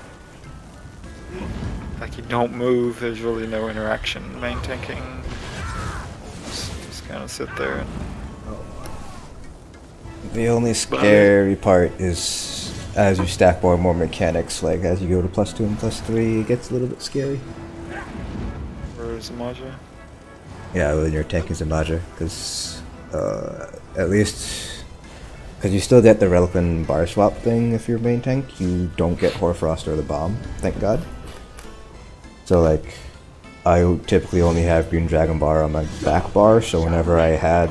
Like you don't move, there's really no interaction. Main tanking, just kind of sit there and... The only scary part is as you stack more and more mechanics, like as you go to +2 and +3, it gets a little bit scary. Where is Amaja? Yeah, when you're tanking Zamaja, because at least because you still get the Reliquin bar swap thing if you're main tank, you don't get Hoarfrost or the bomb, thank god. So like, I typically only have Green Dragon bar on my back bar, so whenever I had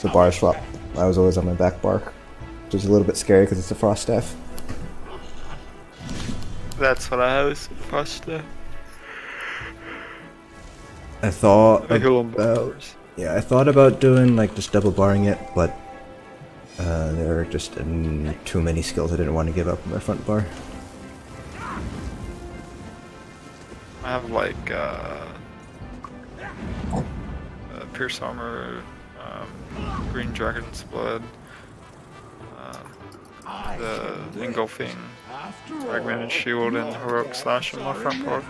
the bar swap, I was always on my back bar, which is a little bit scary because it's a Frost Staff. That's what I have, is Frost Staff. I thought I heal 'em about, yeah, I thought about doing like just double barring it, but there are just too many skills I didn't want to give up on my front bar. I have like Pierce Armor, Green Dragon's Blood, the Engulfing, Fragmented Shield, and Heroic Slash in my front bar.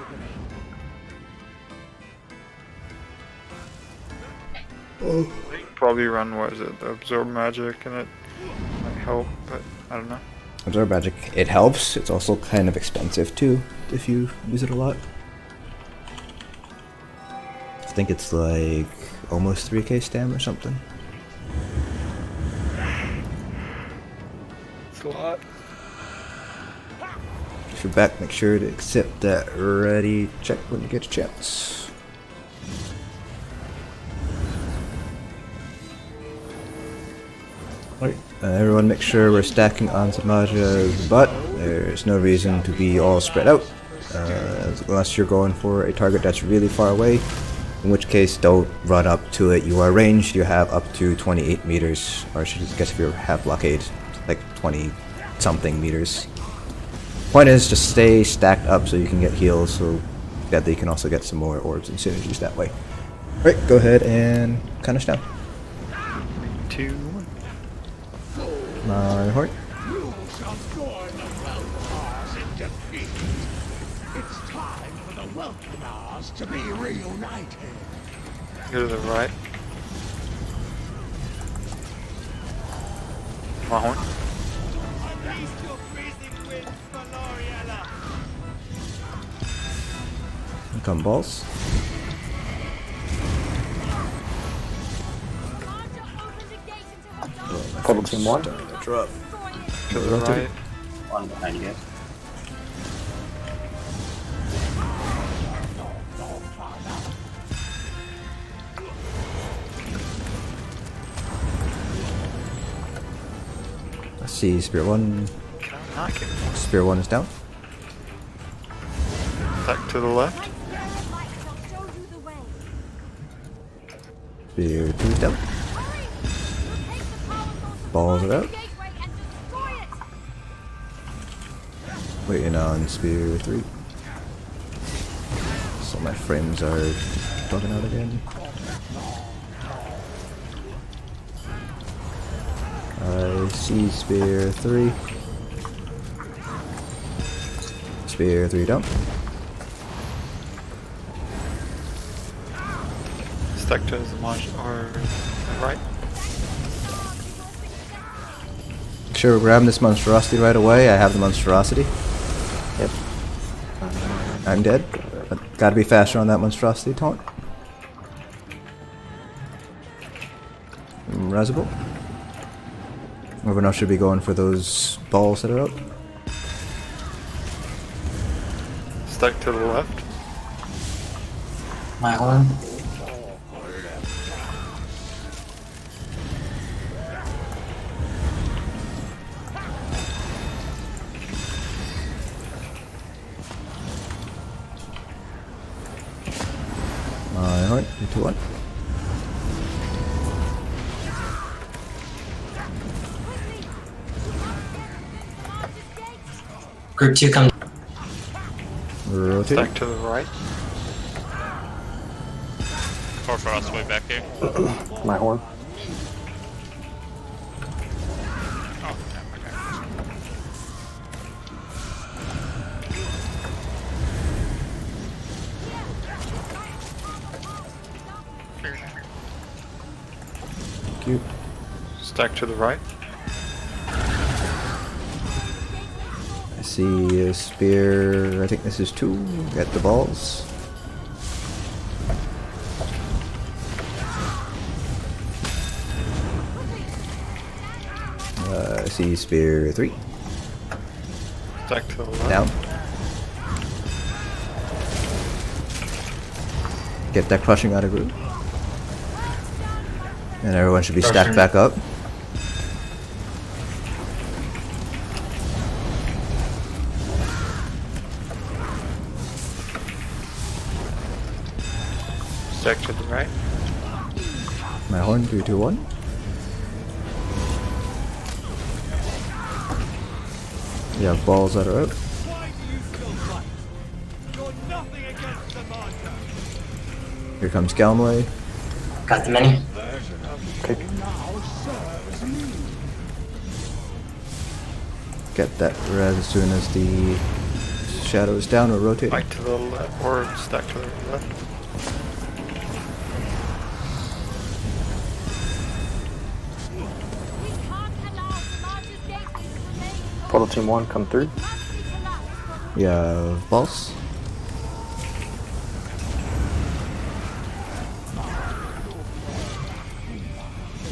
You can probably run, what is it, the Absorb Magic, and it might help, but I don't know. Absorb Magic, it helps, it's also kind of expensive too, if you use it a lot. I think it's like almost 3k stam or something. It's a lot. If you're back, make sure to accept that ready check when you get a chance. Alright, everyone make sure we're stacking on Samaja's butt. There's no reason to be all spread out. unless you're going for a target that's really far away, in which case don't run up to it. You are ranged, you have up to 28 meters, or I should guess if you have blockade, like 20 something meters. Point is, just stay stacked up so you can get heals, so that they can also get some more orbs and synergies that way. Alright, go ahead and count us down. 2, 1. My heart. You shall join the Weltmars in defeat. It's time for the Weltmars to be reunited. Go to the right. My horn. Unleash your freezing winds, Valoriella. Come balls. Total team 1. Drop. To the right. One behind you guys. Let's see, Spear 1. Can I knock him? Spear 1 is down. Back to the left. Spear 2 is down. Balls are out. Waiting on Spear 3. So my frames are bugging out again. I see Spear 3. Spear 3 down. Stuck to the or right. Sure, grab this monstrosity right away. I have the monstrosity. Yep. I'm dead. But gotta be faster on that monstrosity taunt. Resible. Everyone else should be going for those balls that are up. Stuck to the left. My horn. My heart, 2-1. Group 2 comes. Rotate. Stuck to the right. Or for us way back here. My horn. Oh, yeah, Cute. Stuck to the right. I see a spear. I think this is 2. Get the balls. I see spear 3. Stuck to the left. Down. Get that crushing out of group. And everyone should be stacked Crushing. back up. Stuck to the right. My horn, 3, 2, 1. You have balls that are out. Why do you still fight? You're nothing against the martyr. Here comes Galway. Got the mini. Now serves me. Get that res as soon as the shadow is down or rotating. Back to the left. Or stuck to the left. Total team 1 come through. You have balls.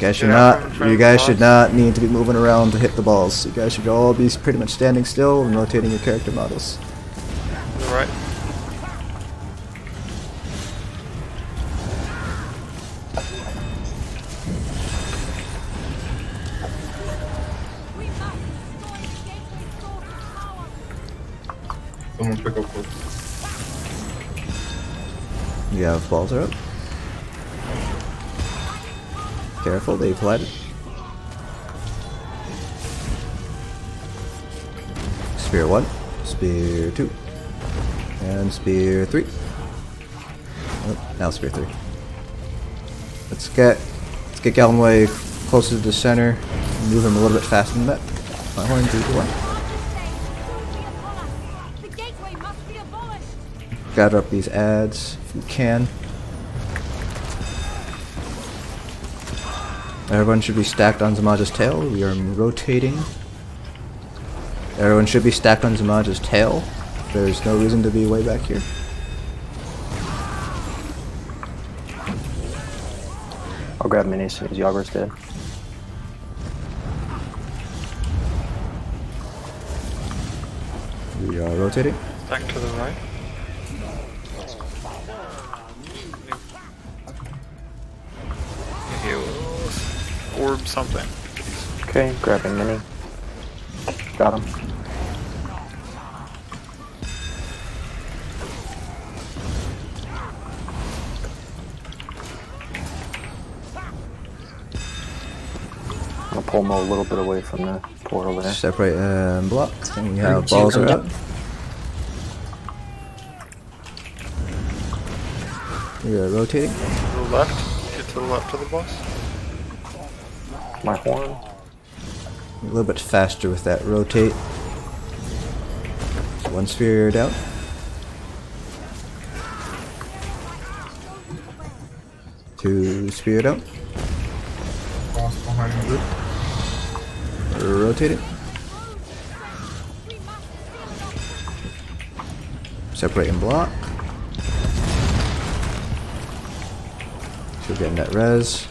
You guys should not need to be moving around to hit the balls. You guys should all be pretty much standing still and rotating your character models. To the right. Someone pick up with. We have balls are up. Careful, they collided. Spear 1, Spear 2, and Spear 3. Oh, now Spear 3. Let's get Gallenway closer to the center. Move him a little bit faster than that. My horn 3 to 1. The gateway must be abolished. Gather up these ads if you can. Everyone should be stacked on Zamaja's tail. We are rotating. Everyone should be stacked on Zamaja's tail. There's no reason to be way back here. I'll grab Mini as soon as Yagur's dead. We are rotating. Back to the right. Heals. Orb something. Okay, grabbing Mini. Got him. I'm gonna pull him a little bit away from the portal there. Separate and block. And we have Two, balls come are down. up. We are rotating. To the left. Get to the left of the boss. My horn. A little bit faster with that rotate. So 1 sphere down. Two spear down. Boss behind group. Rotating. Separate and block. So getting that res.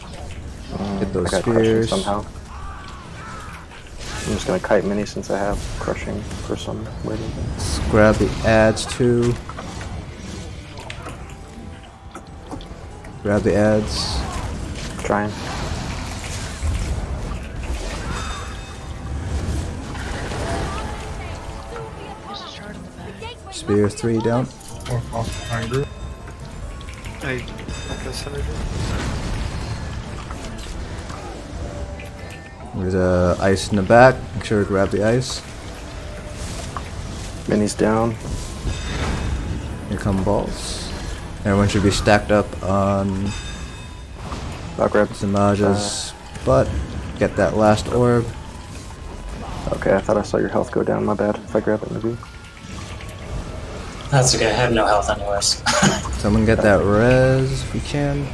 Get those I got crushing spears. somehow. I'm just gonna kite Mini since I have crushing for some reason. Let's grab the ads too. Grab the ads. Trying. There's a shard in the back. Spear 3 down. More boss behind group. Hey, like a synergy. There's ice in the back. Make sure to grab the ice. Mini's down. Here come balls. Everyone should be stacked up on I'll grab Zamaja's butt. Get that last orb. Okay, I thought I saw your health go down. My bad. If I grab it, maybe. That's okay, I have no health anyways. Someone get that res if we can.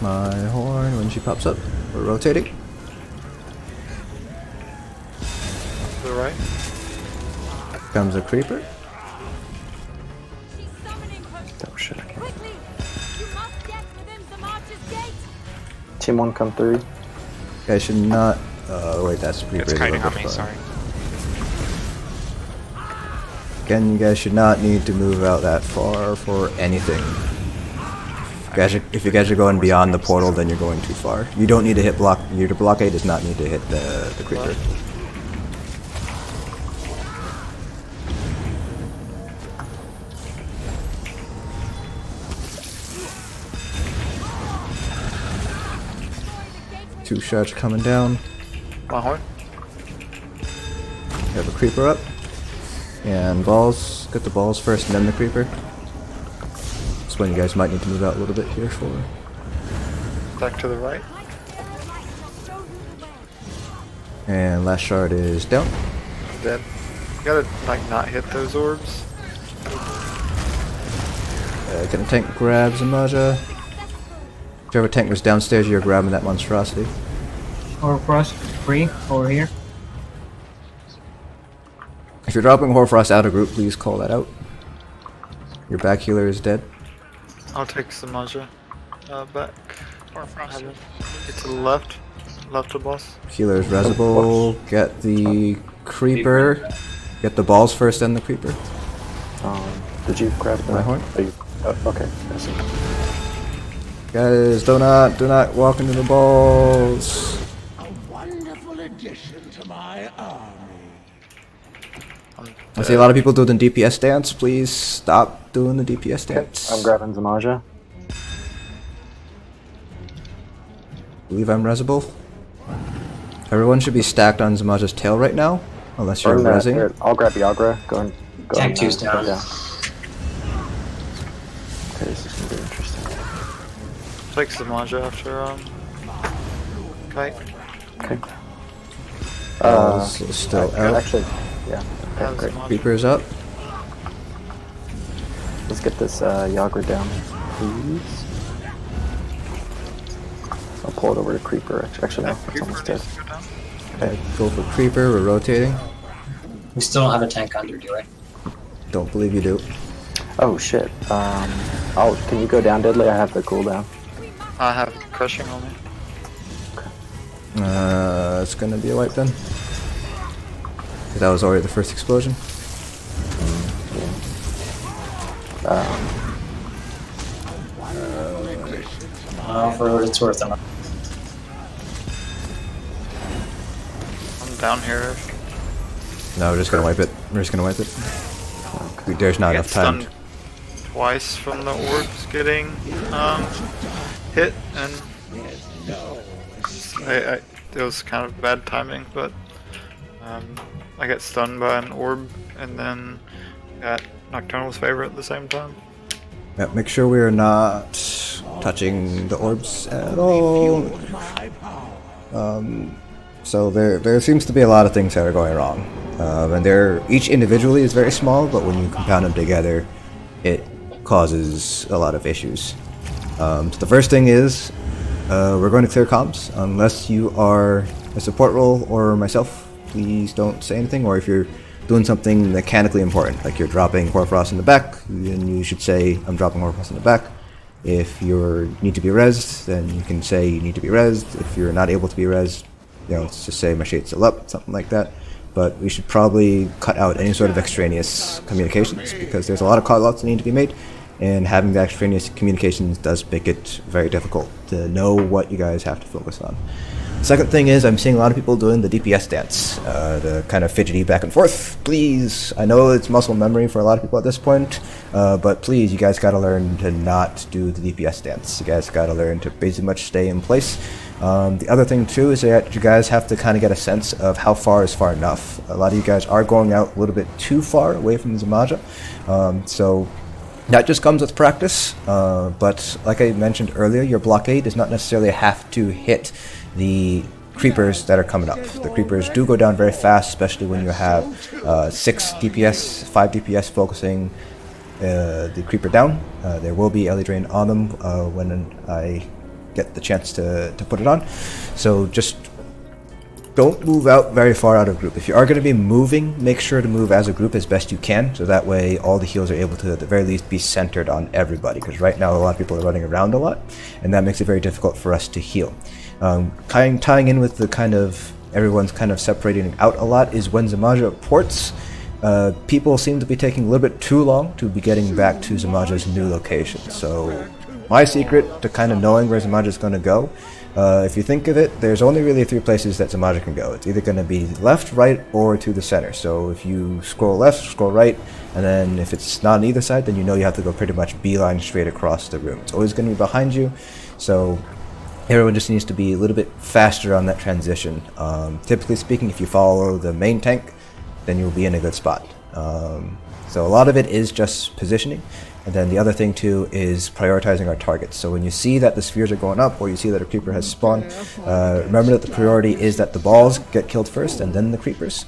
My horn when she pops up. We're rotating. To the right. Comes a creeper. She's summoning her. Oh shit, I can't. Quickly! You must get within the march's gate. Team 1 come through. Guys should not. Wait, that's creeper. It's is a kiting little on bit me, far. sorry. Again, you guys should not need to move out that far for anything. If you guys are going beyond the portal, then you're going too far. You don't need to hit block. Your blockade does not need to hit the creeper. Two shards coming down. My horn. You have a creeper up. And balls. Get the balls first and then the creeper. That's when you guys might need to move out a little bit here for. Back to the right. And last shard is down. Dead. You gotta like not hit those orbs. Can a tank grab Zamaja? Whichever tank was downstairs, you're grabbing that monstrosity. Horfrost, free over here. If you're dropping Horfrost out of group, please call that out. Your back healer is dead. I'll take Samaja back. Get to the left. Left of boss. Healer is resable. Get the creeper. Get the balls first, then the creeper. Did you grab the My horn? Are you, okay, I see. Guys, do not walk into the balls. wonderful addition to my army. I see a lot of people doing the DPS dance. Please stop doing the DPS dance. I'm grabbing Zamaja. Believe I'm resable. Everyone should be stacked on Zamaja's tail right now, unless you're resing. Here, I'll grab Yagra. Go and go. Tank two's down. Okay, this is gonna be interesting. Take Samaja after Kite. Okay. Still out. Actually, yeah. Has Okay, great. Samaja. Creeper's up. Let's get this Yagra down, please. I'll pull it over to Creeper. Actually, no, it's almost dead. Needs to go down. Okay, go for Creeper. We're rotating. We still don't have a tank under, do we? Don't believe you do. Oh shit. Can you go down, Deadly? I have the cooldown. I have crushing on me. It's gonna be a wipe then. 'Cause that was already the first explosion. For what it's worth, I'm down here. No, we're just gonna wipe it. We're just gonna wipe it. There's not I enough get time. stunned twice from the orbs getting hit, and it was kind of bad timing, but I got stunned by an orb and then got Nocturnal's favor at the same time. Yeah, make sure we are not touching the orbs at all. So there seems to be a lot of things that are going wrong, and each individually is very small, but when you compound them together, it causes a lot of issues. So the first thing is we're going to clear comms unless you are a support role or myself. Please don't say anything, or if you're doing something mechanically important, like you're dropping Hoarfrost in the back, then you should say, I'm dropping Hoarfrost in the back. If you need to be rezzed, then you can say you need to be rezzed. If you're not able to be rezzed, let's just say my shade's still up, something like that. But we should probably cut out any sort of extraneous communications, because there's a lot of callouts that need to be made, and having the extraneous communications does make it very difficult to know what you guys have to focus on. Second thing is, I'm seeing a lot of people doing the DPS dance, the kind of fidgety back and forth. Please, I know it's muscle memory for a lot of people at this point, but please, you guys gotta learn to not do the DPS dance. You guys gotta learn to basically much stay in place. The other thing too is that you guys have to kind of get a sense of how far is far enough. A lot of you guys are going out a little bit too far away from the Zamaja, so that just comes with practice, but like I mentioned earlier, your blockade does not necessarily have to hit the creepers that are coming up. The creepers do go down very fast, especially when you have 6 DPS, 5 DPS focusing the creeper down. There will be LE Drain on them when I get the chance to put it on. So just don't move out very far out of group. If you are going to be moving, make sure to move as a group as best you can, so that way all the heals are able to at the very least be centered on everybody, because right now a lot of people are running around a lot, and that makes it very difficult for us to heal. Tying in with the kind of everyone's kind of separating out a lot is when Zamaja ports, people seem to be taking a little bit too long to be getting back to Zamaja's new location. So my secret to kind of knowing where Zamaja is going to go, if you think of it, there's only really 3 places that Zamaja can go. It's either going to be left, right, or to the center. So if you scroll left, scroll right, and then if it's not on either side, then you know you have to go pretty much beeline straight across the room. It's always going to be behind you, so everyone just needs to be a little bit faster on that transition. Typically speaking, if you follow the main tank, then you'll be in a good spot. So a lot of it is just positioning. And then the other thing too is prioritizing our targets. So when you see that the spheres are going up, or you see that a creeper has spawned, remember that the priority is that the balls get killed first and then the creepers.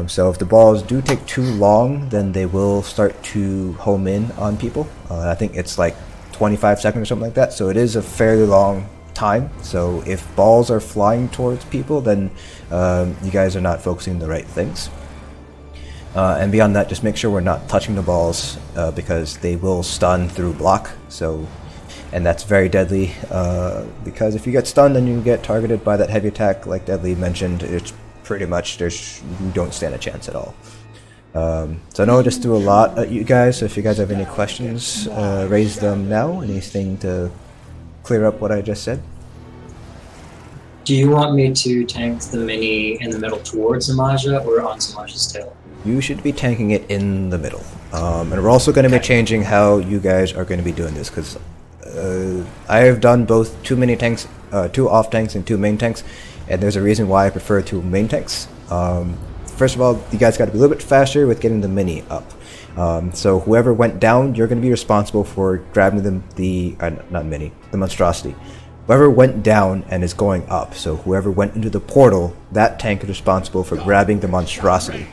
So if the balls do take too long, then they will start to home in on people. I think it's like 25 seconds or something like that, so it is a fairly long time. So if balls are flying towards people, then you guys are not focusing on the right things. And beyond that, just make sure we're not touching the balls, because they will stun through block. And that's very deadly, because if you get stunned and you get targeted by that heavy attack, like Deadly mentioned, it's pretty much you don't stand a chance at all. So I know I just threw a lot at you guys, so if you guys have any questions, raise them now. Anything to clear up what I just said? Do you want me to tank the mini in the middle towards Zamaja or on Zamaja's tail? You should be tanking it in the middle. And we're also going to be changing how you guys are going to be doing this, because I have done both 2 mini tanks, 2 off tanks and 2 main tanks, and there's a reason why I prefer 2 main tanks. First of all, you guys got to be a little bit faster with getting the mini up. So whoever went down, you're going to be responsible for grabbing the monstrosity. Whoever went down and is going up, so whoever went into the portal, that tank is responsible for grabbing the monstrosity,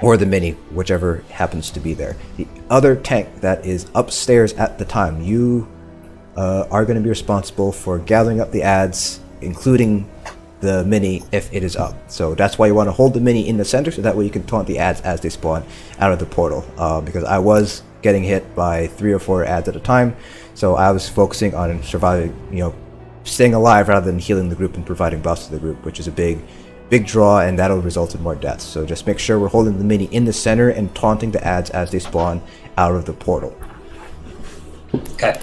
or the mini, whichever happens to be there. The other tank that is upstairs at the time, you are going to be responsible for gathering up the adds, including the mini if it is up. So that's why you want to hold the mini in the center, so that way you can taunt the adds as they spawn out of the portal. Because I was getting hit by 3 or 4 adds at a time, so I was focusing on surviving, staying alive rather than healing the group and providing buffs to the group, which is a big draw, and that'll result in more deaths. So just make sure we're holding the mini in the center and taunting the adds as they spawn out of the portal. Okay.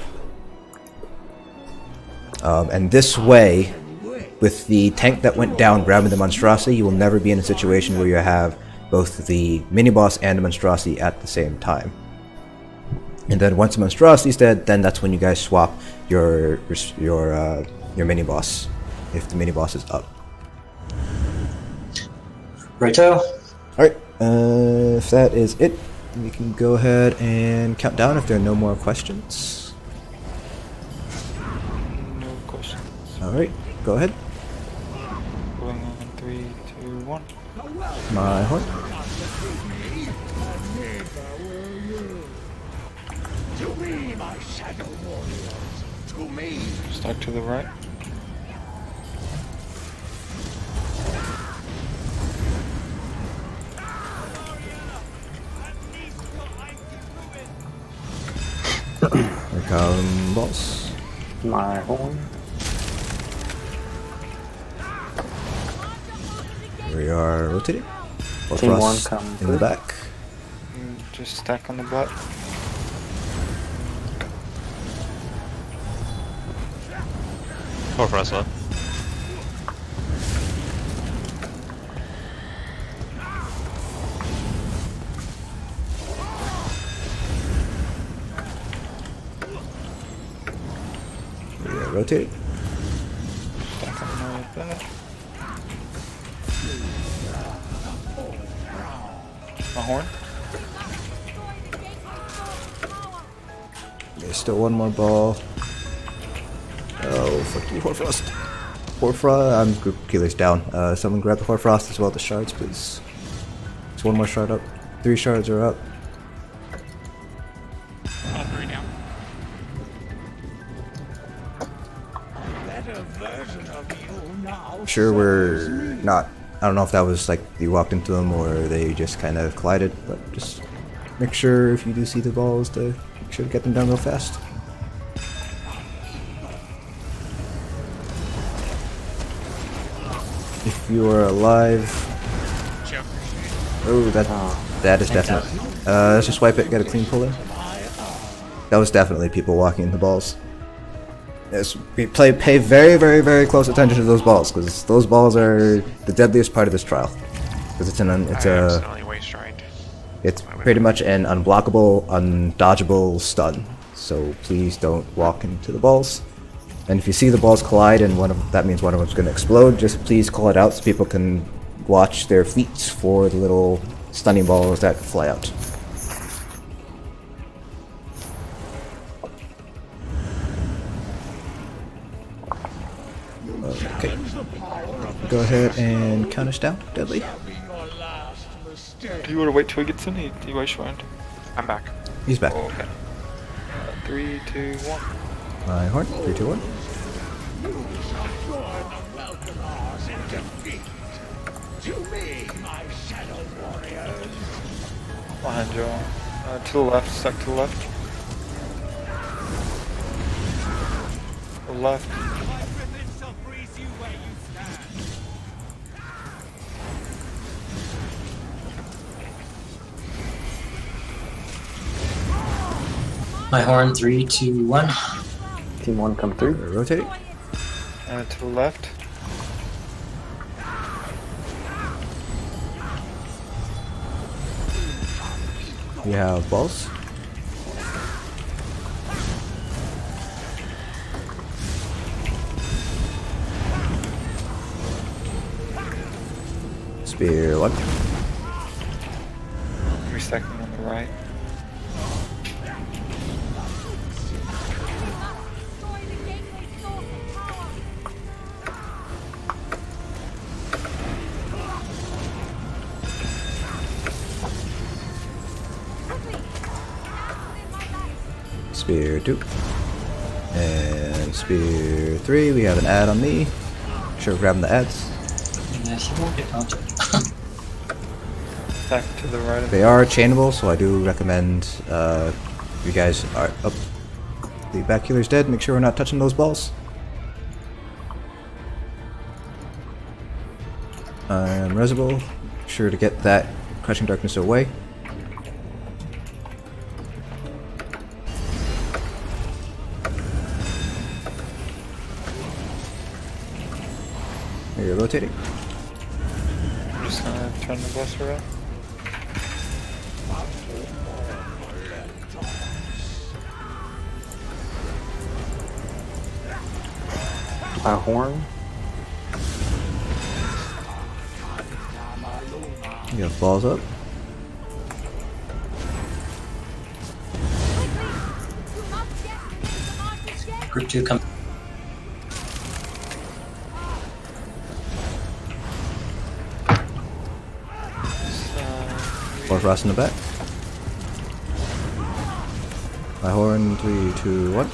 And this way, with the tank that went down grabbing the monstrosity, you will never be in a situation where you have both the mini boss and the monstrosity at the same time. And then once the monstrosity is dead, then that's when you guys swap your mini boss, if the mini boss is up. Righto. Alright, if that is it, we can go ahead and count down if there are no more questions. No questions. Alright, go ahead. Going on 3, 2, 1. My horn. To me, my shadow warriors. To me. Stack to the right. Here come boss. My horn. We are rotating. Team one, Frost come in through. the back. Just stack on the butt. Poor Frost left. We are rotating. Stack on the butt. My horn. There's still one more ball. Oh, fuck you, Hoarfrost. Hoarfrost, group killer's down. Someone grab the Hoarfrost as well, the shards, please. There's one more shard up. 3 shards are up. All 3 down. Better version of you now. Sure, we're not. I don't know if that was like you walked into them or they just kind of collided, but just make sure if you do see the balls to make sure to get them down real fast. If you are alive. Choke. Oh, that is definitely. Let's just wipe it, get a clean pull in. That was definitely people walking in the balls. Yes, pay very, very, very close attention to those balls, because those balls are the deadliest part of this trial. Because it's accidentally waste right. it's pretty much an unblockable, undodgeable stun. So please don't walk into the balls. And if you see the balls collide and that means one of them's going to explode, just please call it out so people can watch their feet for the little stunning balls that fly out. Okay. Go ahead and count us down, Deadly. Do you want to wait till he gets in? He waits around. I'm back. He's back. Oh, okay. 3, 2, 1. My horn. 3, 2, 1. To me, my shadow warriors. Behind you. To the left. Stack to the left. The left. My horn, 3, 2, 1. Team one, come through. We're rotating. To the left. We have balls. Spear 1. Restacking on the right. Destroy the gateway source and power. Quickly. Castle in my light. Spear 2. And Spear 3. We have an ad on me. Sure, grabbing the ads. Yeah, he won't get counted. Back to the right of They are chainable, so I do recommend you guys are up. The back healer's dead. Make sure we're not touching those balls. Resible. Sure to get that crushing darkness away. You're rotating. I'm just gonna turn the bus around. A horn. You have balls up. You must get within the Marsh's gate. Group 2 come. Fourth Ross in the back. My horn, 3, 2, 1.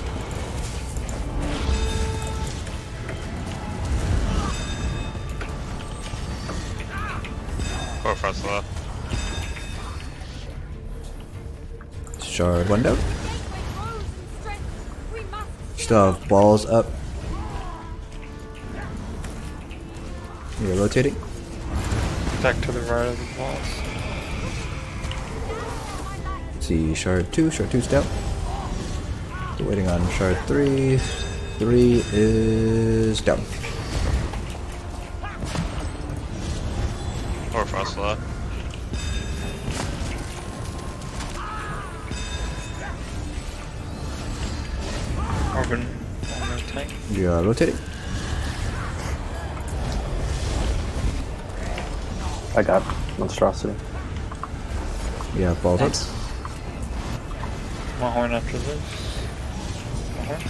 Four frost left. Shard 1 down. Gateway grows in strength. We must Still have balls up. You're rotating. Back to the right of the boss. See Shard 2. Shard 2's down. Still waiting on Shard 3. 3 is down. Four frost left. Orban on the tank. You are rotating. I got monstrosity. You have balls up. Thanks. My horn after this. My horn.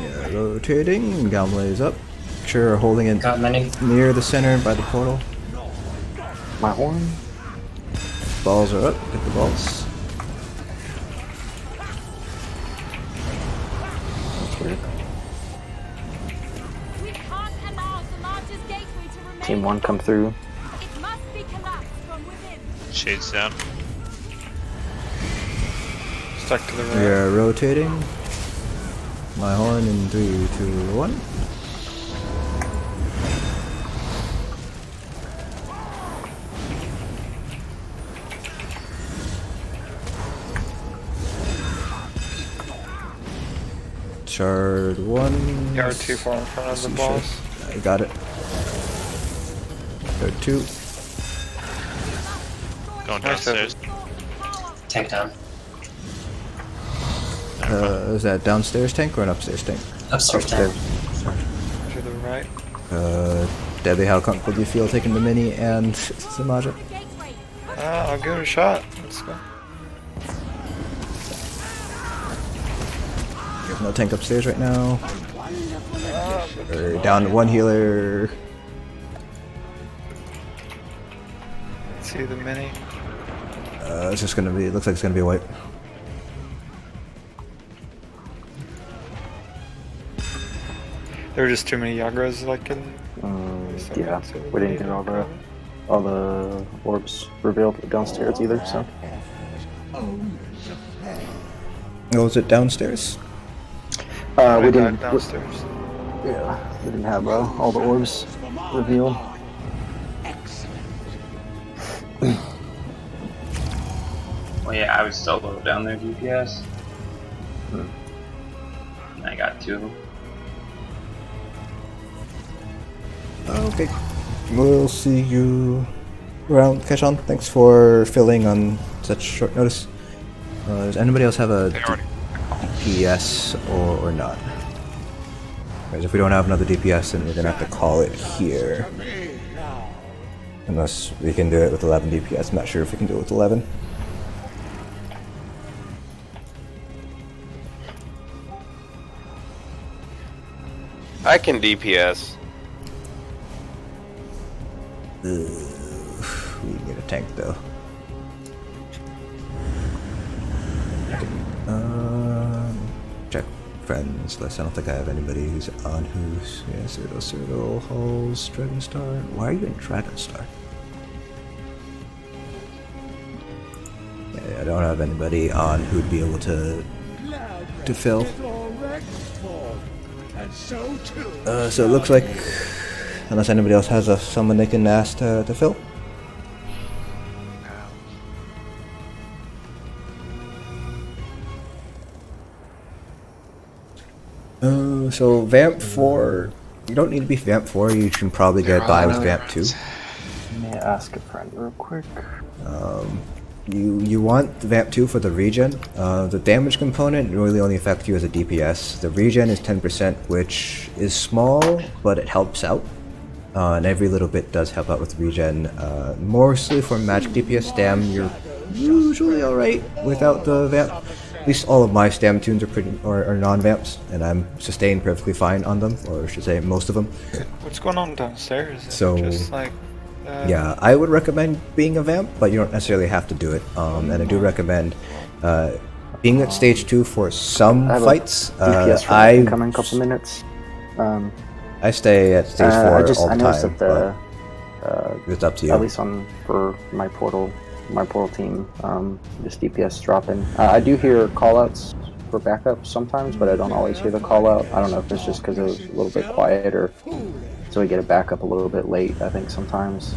Yeah, rotating. Galmlay's up. Sure, holding it Got many. near the center by the portal. My horn. Balls are up. Get the balls. That's weird. We can't allow the Marsh's gateway to remain. Team 1 come through. It must be collapsed from within. Shades down. Stuck to the right. We are rotating. My horn in 3, 2, 1. Shard 1. Yard too far in front of the See boss. I got it. Shard 2. Going Nice downstairs. Tank down. Is that downstairs tank or an upstairs tank? Upstairs tank. To the right. Debbie, how comfortable do you feel taking the mini and Samaja? The gateway. I'll give it a shot. Let's go. No tank upstairs right now. Down to 1 healer. See the mini. It's just gonna be. It looks like it's gonna be a wipe. There were just too many Yagras like in. Yeah, we didn't get all the orbs revealed downstairs either. So Oh, is it downstairs? we Right didn't. back downstairs. Yeah, we didn't have all the orbs revealed. Well, yeah, I was solo down there, DPS. I got 2 of them. Okay. We'll see you around, Keshan. Thanks for filling on such short notice. Does anybody else have a They already. DPS or not? Because if we don't have another DPS, then we're gonna have to call it here. Unless we can do it with 11 DPS. I'm not sure if we can do it with 11. I can DPS. We need a tank though. Check friends list. I don't think I have anybody who's on who's. Yeah, Cyril, Halls, Dragonstar. Why are you in Dragonstar? Yeah, I don't have anybody on who'd be able to fill. So it looks like, unless anybody else has someone they can ask to fill. So Vamp 4, you don't need to be Vamp 4, you can probably get by with Vamp 2. May I ask a friend real quick? You want Vamp 2 for the regen. The damage component really only affects you as a DPS. The regen is 10%, which is small, but it helps out. And every little bit does help out with regen. Mostly for magic DPS stam, you're usually alright without the Vamp. At least all of my stam tunes are non-vamps, and I'm sustained perfectly fine on them, or I should say most of them. What's going on downstairs? So, just like, yeah, I would recommend being a vamp, but you don't necessarily have to do it. And I do recommend being at stage 2 for some fights. DPS I come in a couple minutes. I stay at stage 4 all the I noticed time. that It's up to you. at least for my portal team, just DPS dropping. I do hear callouts for backup sometimes, but I don't always hear the call out. I don't know if it's just because it was a little bit quiet, or so we get a backup a little bit late. I think sometimes.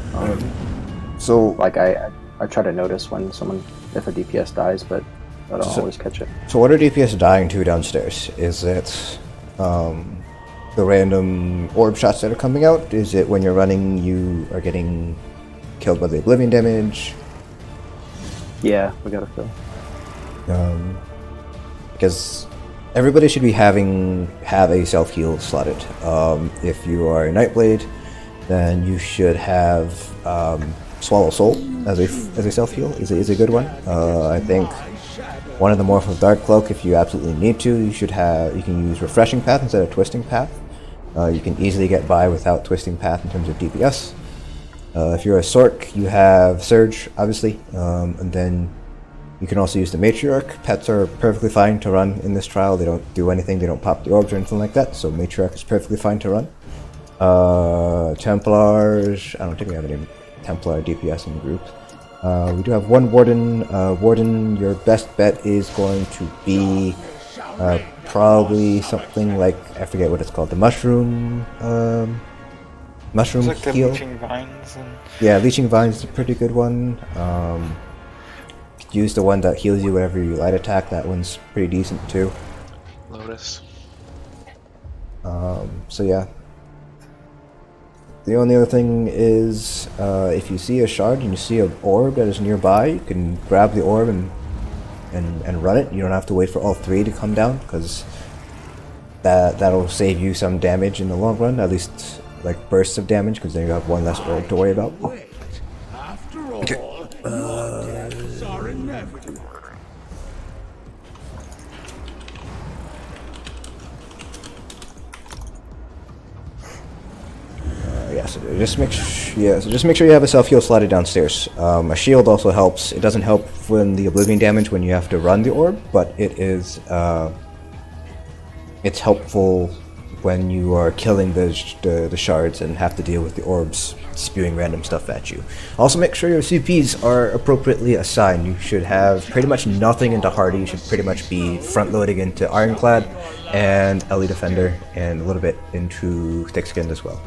So like I try to notice when if a DPS dies, but I don't always catch it. So what are DPS dying to downstairs? Is it the random orb shots that are coming out? Is it when you're running you are getting killed by the oblivion damage? Yeah, we gotta fill. Because everybody should be have a self heal slotted. If you are a Nightblade, then you should have Swallow Soul as a self heal is a good one. I think one of the Morph of Dark Cloak, if you absolutely need to, you can use Refreshing Path instead of Twisting Path. You can easily get by without Twisting Path in terms of DPS. If you're a Sork, you have Surge, obviously, and then you can also use the Matriarch. Pets are perfectly fine to run in this trial. They don't do anything, they don't pop the orbs or anything like that, so Matriarch is perfectly fine to run. Templars, I don't think we have any Templar DPS in the group. We do have one Warden. Warden, your best bet is going to be probably something like, I forget what it's called, the Mushroom it's like the heal. leeching vines and Yeah, Leeching Vines is a pretty good one. Use the one that heals you whenever you light attack. That one's pretty decent too. Lotus. So yeah. The only other thing is, if you see a shard and you see an orb that is nearby, you can grab the orb and run it. You don't have to wait for all 3 to come down, because that'll save you some damage in the long run, at least like bursts of damage, because then you have one less orb to worry about. After all, deaths are inevitable. So just make sure you have a self heal slotted downstairs. A shield also helps. It doesn't help when the oblivion damage when you have to run the orb, but it is it's helpful when you are killing the shards and have to deal with the orbs spewing random stuff at you. Also make sure your CPs are appropriately assigned. You should have pretty much nothing into Hardy. You should pretty much be front loading into Ironclad and Elite Defender and a little bit into Thick Skinned as well.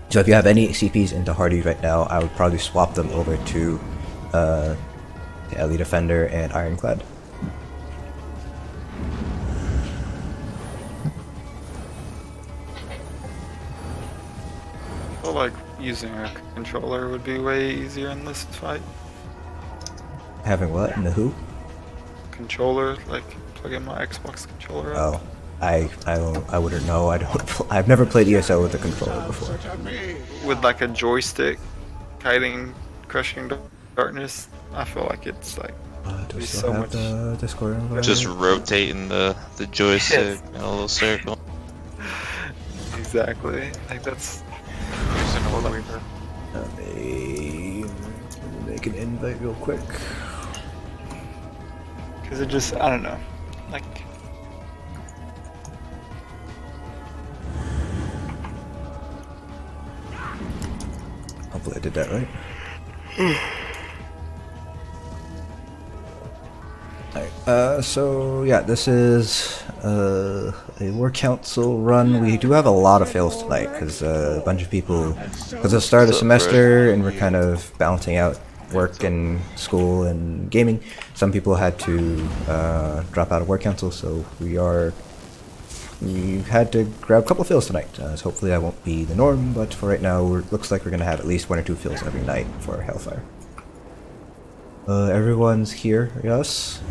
So if you have any CPs into Hardy right now, I would probably swap them over to Elite Defender and Ironclad. I feel like using a controller would be way easier in this fight. Having what in the who? Controller, like plug in my Xbox controller up. Oh, I wouldn't know. I've never played ESO with a controller before. With like a joystick, crushing darkness. I feel like it's like Do we be still so have much. the Discord invite? Just rotating the joystick in a little circle. Exactly. Like that's. Using a little weaver. Let me make an invite real quick. Cause it just, I don't know, like. Hopefully I did that right. Alright, so yeah, this is a War Council run. We do have a lot of fails tonight because a bunch of people, because it's the start of the semester and we're kind of balancing out work and school and gaming. Some people had to drop out of War Council, so we had to grab a couple of fails tonight. So hopefully that won't be the norm, but for right now, it looks like we're going to have at least 1 or 2 fails every night for Hellfire. Everyone's here, yes?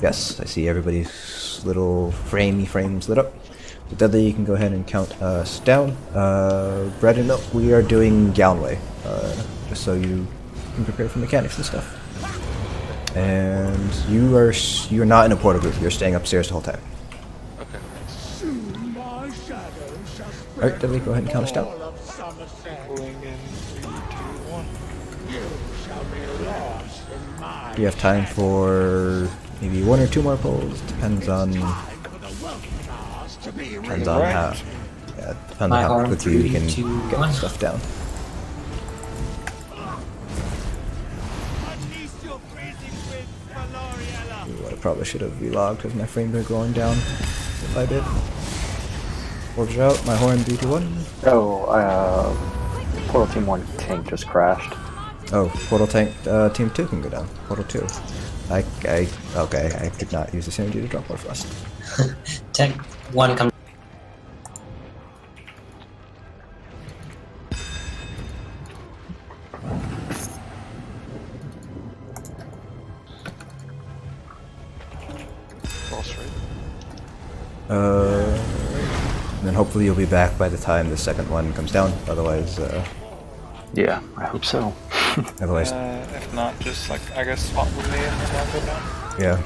Yes, I see everybody's little frames lit up. So Dudley, you can go ahead and count us down. Bread and Milk, we are doing Gownway, just so you can prepare for mechanics and stuff. And you're not in a portal group, you're staying upstairs the whole time. Alright, Dudley, go ahead and count us down. Pulling in 3, 2, 1. Do you have time for maybe 1 or 2 more pulls? Depends on how quickly we can get stuff down. Ooh, I probably should have relogged because my frame rate going down if I did. Orbs are out, my horn 3, 2, 1. Oh, Portal Team 1 tank just crashed. Oh, Portal Tank Team 2 can go down. Portal 2. Okay, I did not use the synergy to drop more frost. Tank 1 comes. And then hopefully you'll be back by the time the second one comes down. Otherwise, yeah, I hope so. Otherwise, if not, just like I guess swap with me and then I'll go down. yeah.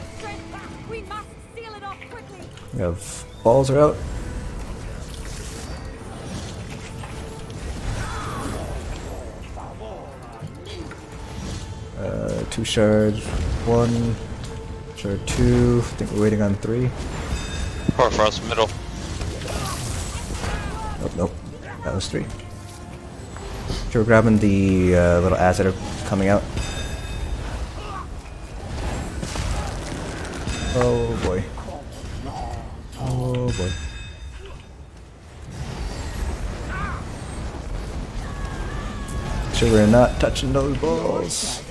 We must seal it off quickly. We have balls are out. Two shards, 1 shard 2. I think we're waiting on 3. Power frost middle. Oh, nope, that was 3. So we're grabbing the little ads that are coming out. Oh boy. Oh boy. Sure we're not touching those balls.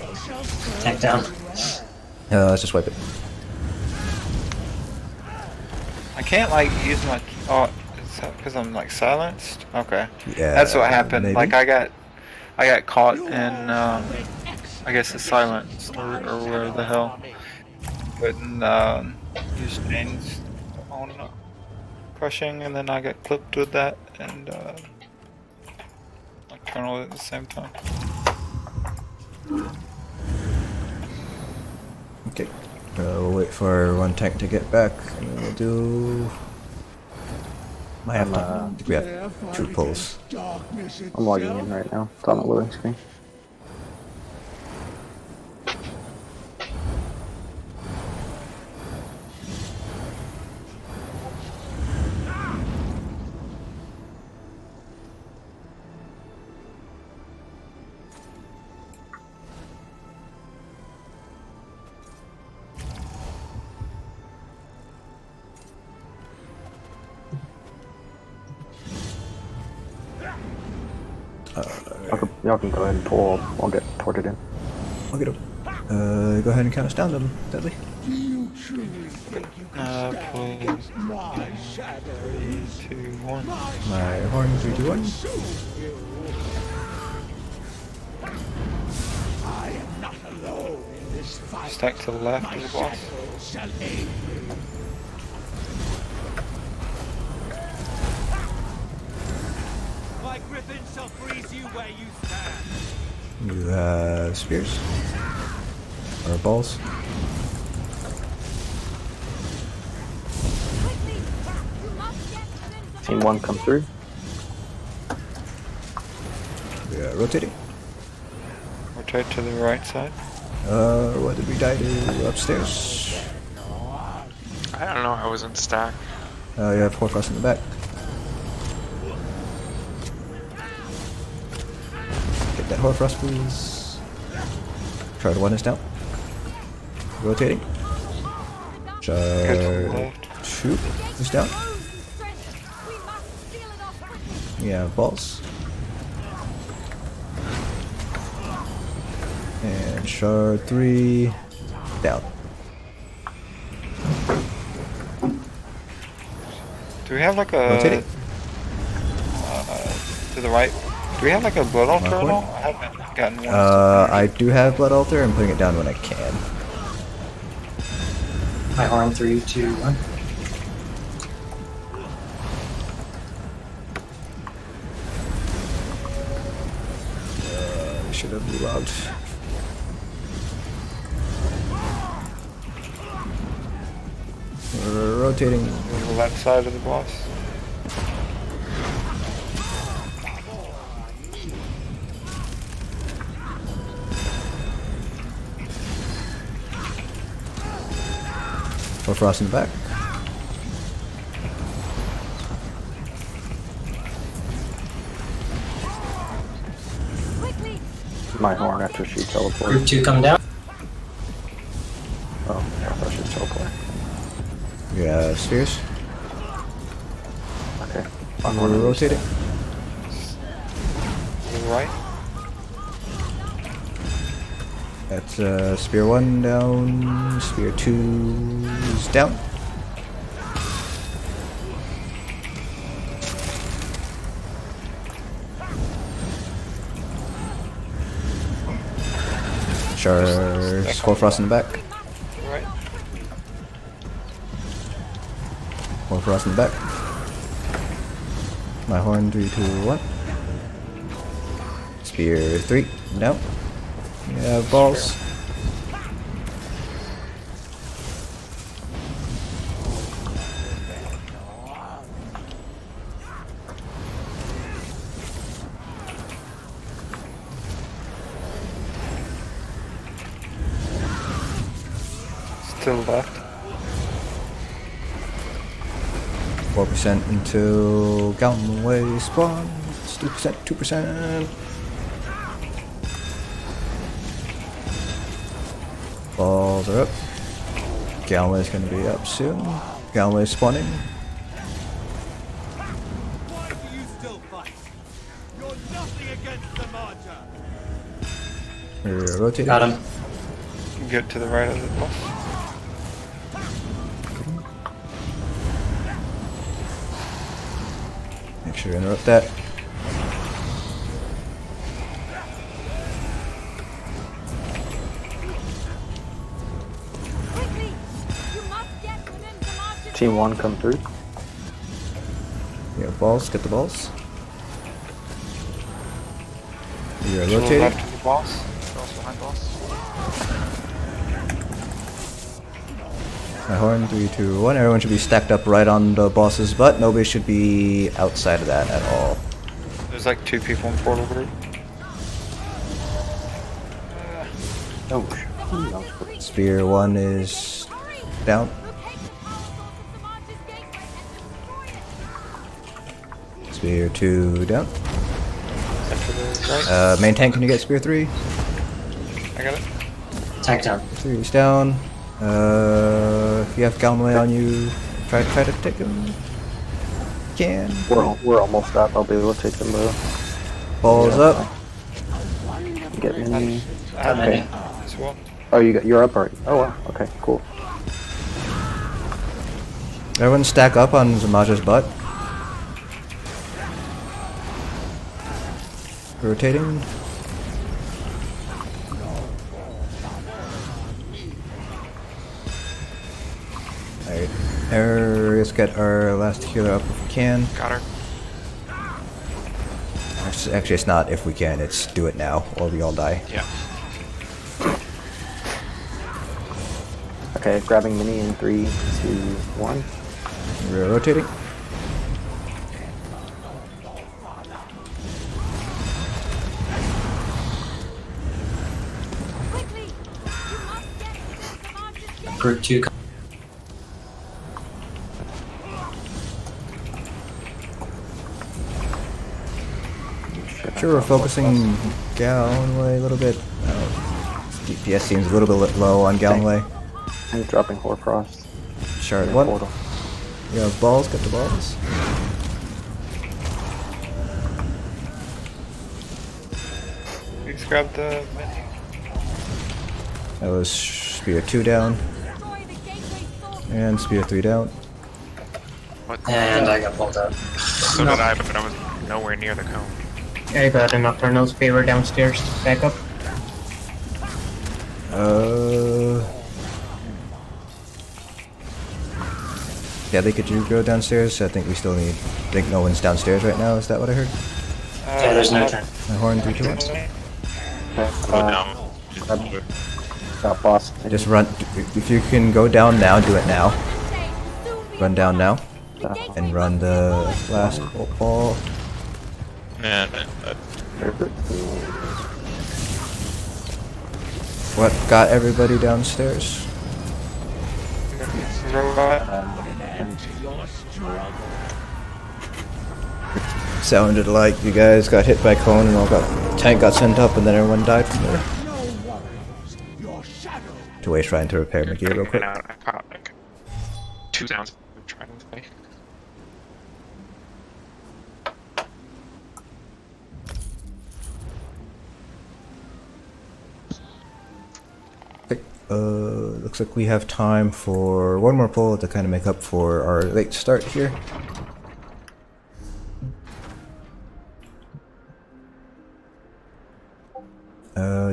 Tank down. Let's just wipe it. I can't like use my. Oh, is that because I'm like silenced? Okay. Yeah. That's what happened. Maybe? Like I got caught in I guess it's silenced or where the hell. Couldn't use chains on crushing, and then I got clipped with that and like kernel at the same time. Okay. We'll wait for 1 tank to get back, and then we'll do. Might have time. I think we have 2 pulls. I'm logging in right now. It's on the loading screen. Y'all can go ahead and pull. I'll get ported in. I'll get him. Go ahead and count us down then, Dudley. Do you truly think you can stand against my shadow? 3, 2, 1. My horn, 3, 2, 1. I am not alone in this fight. Stack to the left My of the boss. shadow shall aid me. My griffin shall freeze you where you stand. You have spears? Or balls? Quickly! You must get within the Team 1 come through. We are rotating. Rotate to the right side. What did we die to upstairs? I don't know, I wasn't stacked. You have Horcrux in the back. Get that Horcrux, please. Shard 1 is down. Rotating. Shard 2 is down. Yeah, balls. And Shard 3 down. Do we have like a Rotating. to the right? Do we have like a blood altar at point. all? I haven't gotten one. I do have Blood Altar. I'm putting it down when I can. My arm 3, 2, 1. I should have logged. We're rotating. To the left side of the boss. Or Frost in the back. Quickly! My horn after she teleported. Group 2 come down. Oh, I thought she was teleporting. Yeah, spheres. Okay. We're rotating. To the right. That's spear 1 down. Spear 2 is down. Shard Frost in the back. Right. Frost in the back. My horn 3, 2, 1. Spear 3 down. Yeah, balls. Still left. 4% until Galway spawn. It's 2%, 2%. Balls are up. Galway's gonna be up soon. Galway spawning. Why do you still fight? You're nothing against the Marja. We're rotating. Got him. Get to the right of the boss. Make sure to interrupt that. Quickly! You must get within the margin. Team 1 come through. Yeah, balls. Get the balls. You're To the rotating. left of the boss. Boss behind boss. My horn 3, 2, 1. Everyone should be stacked up right on the boss's butt. Nobody should be outside of that at all. There's like 2 people in portal group. Oh, Spear 1 is down. Spear 2 down. Step to the right. Main tank, can you get Spear 3? I got it. Tank down. 3 is down. If you have Galway on you, try to take him. Can. we're almost up. I'll be able to take them though. Balls up. Get mini. I Okay. as well. Oh, you're up already. Oh wow. Okay, cool. Everyone stack up on Zamaja's butt. Rotating. Alright. Let's get our last healer up if we can. Got her. Actually, it's not if we can, it's do it now, or we all die. Yeah. Okay, grabbing mini in 3, 2, 1. We're rotating. Quickly! You must get to Samadhi's gate! Group 2. Sure, we're focusing Galway a little bit. DPS seems a little bit low on Galway. I'm dropping Hoarfrost. Shard Yeah, 1. portal. You have balls, get the balls. Please grab the menu. That was Spear 2 down. Destroy the gateway sword! And Spear 3 down. What? And I got pulled up. So did I, but I was nowhere near the cone. I got a Nocturnal Favor downstairs. Back up. Deadly, could you go downstairs? I think we still need. I think no one's downstairs right now. Is that what I heard? Yeah, there's no turn. My horn 3, 2, 1. Okay, Go down. got boss. Just run. If you can go down now, do it now. Run down now. And run the last ball. Nah, What got everybody downstairs? Sounded like you guys got hit by cone and all tank got sent up and then everyone died from there. To waste trying to repair my gear real quick. I caught like 2 sounds of trying to play. Okay. Looks like we have time for one more pull to kind of make up for our late start here.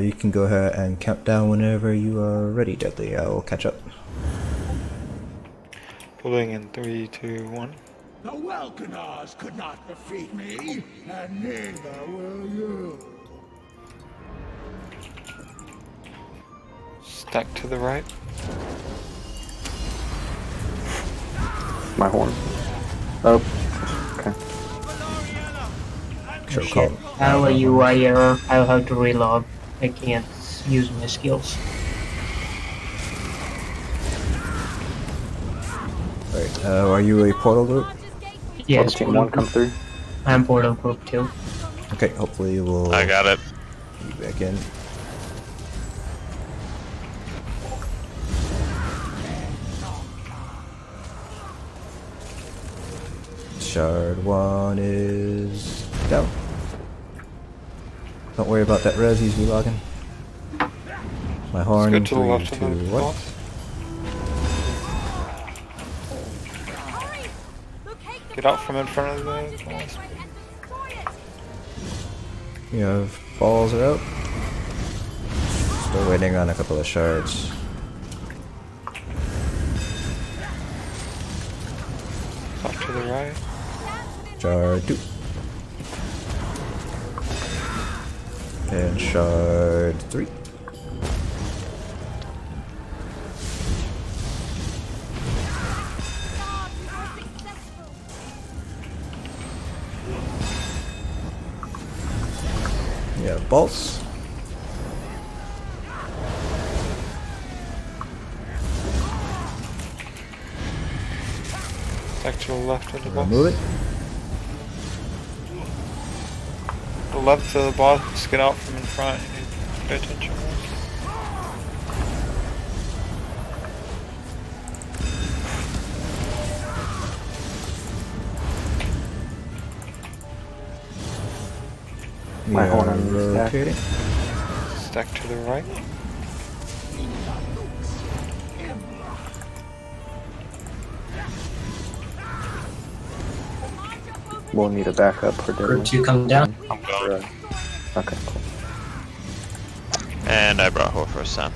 You can go ahead and count down whenever you are ready, Deadly. I will catch up. Pulling in 3, 2, 1. The Welkanars could not defeat me, and neither will you. Stack to the right. My horn. Oh. Okay. Sure, Shit. call. I'll let you error. I'll have to relog. I can't use my skills. Alright, are you a portal group? Yes, Team 1 come through. I'm Portal Group 2. Okay, hopefully we'll I got it. be back in. Shard 1 is down. Don't worry about that res, he's relogging. My horn, Let's go to the 3, left 2, of the 1. boss. Get out from in front of the boss. You have balls are out. Still waiting on a couple of shards. Off to the right. Shard 2. And shard 3. Yeah, balls. Stack to the left of the boss. Remove it. The left of the boss, get out from in front. You need to pay attention. We My horn are on the stack. rotating. Stack to the right. We'll need a backup for Group deadly. 2 coming down. I'm going. Okay, cool. And I brought Horfrost down.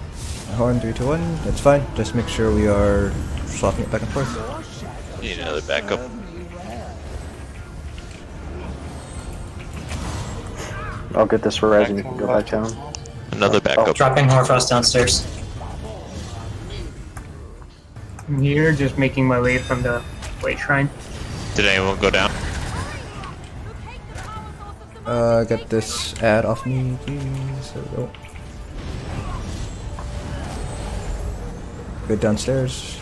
Horn 3, 2, 1. That's fine. Just make sure we are swapping it back and forth. Need another backup. I'll get this res and you can go back down. Another backup. Dropping Horfrost downstairs. I'm here, just making my way from the White Shrine. Did anyone go down? Get this ad off me, please. There we go. Good downstairs.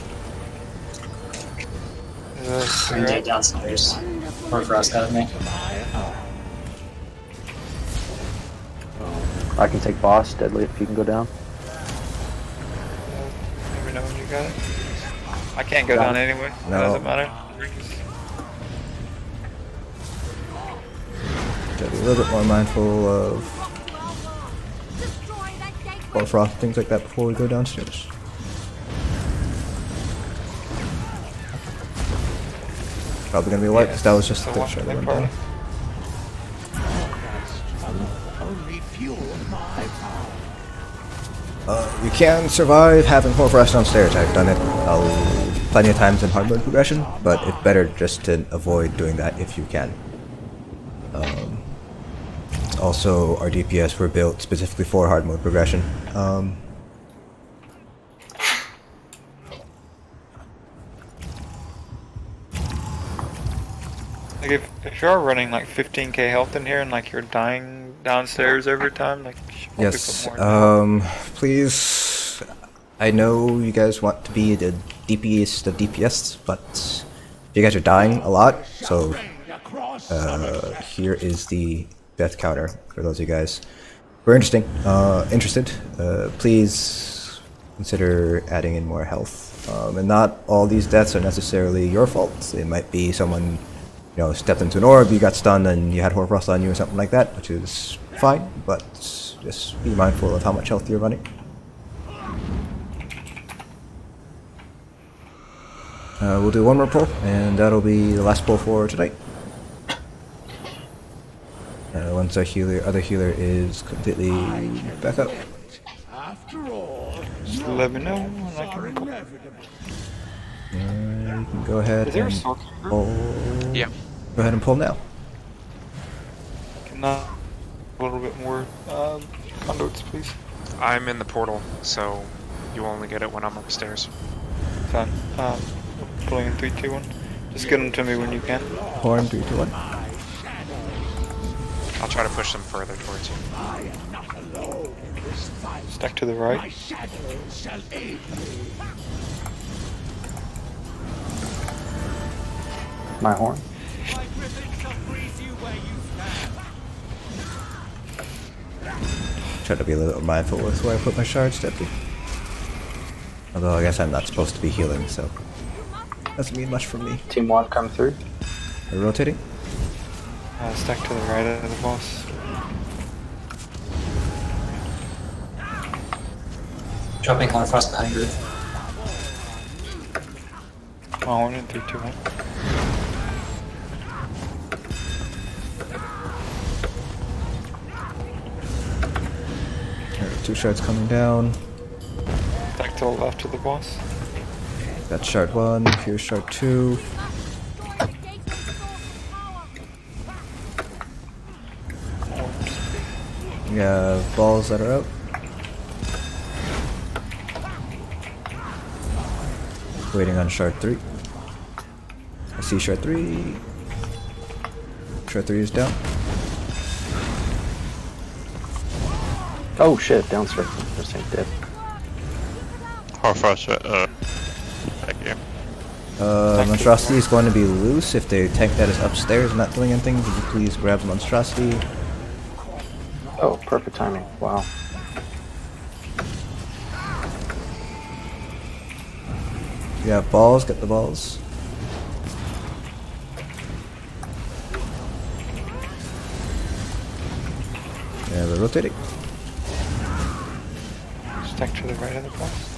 I'm dead downstairs. Horfrost got me. I can take boss, deadly if you can go down. Let me know when you got it. I can't go down anyway. No. Doesn't matter. Gotta be a little bit more mindful of frost, things like that before we go downstairs. Probably gonna be a wipe because that was just the third shot that went down. Only fuel my power. You can survive having Horfrost downstairs. I've done it plenty of times in hard mode progression, but it's better just to avoid doing that if you can. Also, our DPS were built specifically for hard mode progression. Like if you're running like 15k health in here and like you're dying downstairs every time, like you should probably Yes, put more down. please, I know you guys want to be the DPS, but you guys are dying a lot, so here is the death counter for those of you guys who are interested. Please consider adding in more health. And not all these deaths are necessarily your fault. It might be someone, you know, stepped into an orb, you got stunned, and you had Horfrost on you or something like that, which is fine, but just be mindful of how much health you're running. We'll do one more pull, and that'll be the last pull for tonight. Once our other healer is completely back up. After all, Just let me know and I can go. You can go ahead Is there a and soul pull. Yeah. Go ahead and pull now. Can a little bit more conduits, please? I'm in the portal, so you only get it when I'm upstairs. Fine. Pulling in 3, 2, 1. Just get them to me when you can. Horn 3, 2, 1. I'll try to push them further towards you. I am not alone in this fight. Stack to the My right. shadow shall aid me. My horn. My griffin shall freeze you where you stand. Try to be a little mindful with where I put my shards, Deputy. Although I guess I'm not supposed to be healing, so doesn't mean much for me. Team 1 come through. Are we rotating? Stack to the right of the boss. Dropping Horfrost behind group. Oh, 1 in 3, 2, 1. Alright, 2 shards coming down. Stack to the left of the boss. Got shard 1, here's shard 2. We have balls that are out. Waiting on shard 3. I see shard 3. Shard 3 is down. Oh shit, downstairs. This ain't dead. Horfrost, back here. Monstrosity is going to be loose. If the tank that is upstairs is not doing anything, would you please grab the Monstrosity? Oh, perfect timing. Wow. You have balls, get the balls. Yeah, we're rotating. Stack to the right of the boss.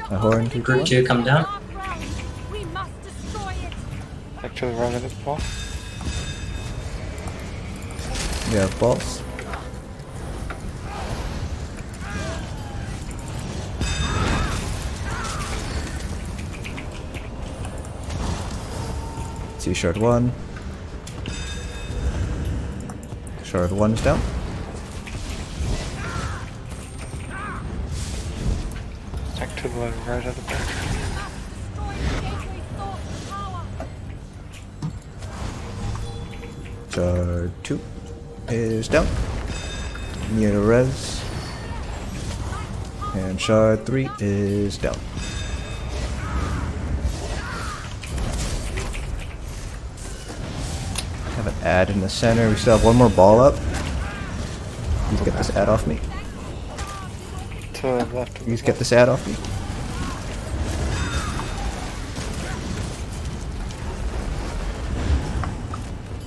My horn, Group 2 come down. We must destroy it. Stack to the right of the boss. We have balls. See shard 1. Shard 1 is down. Stack to the right of the boss. Shard 2 is down. Near the res. And shard 3 is down. Have an ad in the center. We still have one more ball up. Please get this ad off me. To the left. Please get this ad off me.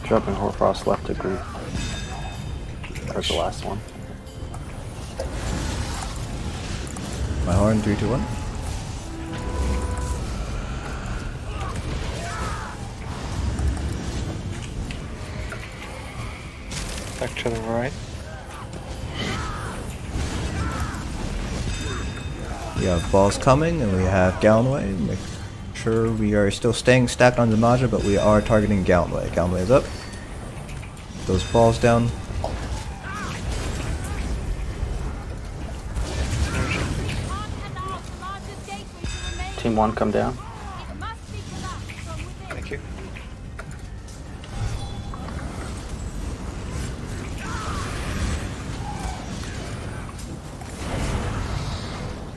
Dropping Hoarfrost left to group. That's the last one. My horn, 3, 2, 1. Stack to the right. We have balls coming, and we have Galway. Make sure we are still staying stacked on Zamaja, but we are targeting Galway. Galway is up. Those balls down. Team 1 come down. Thank you.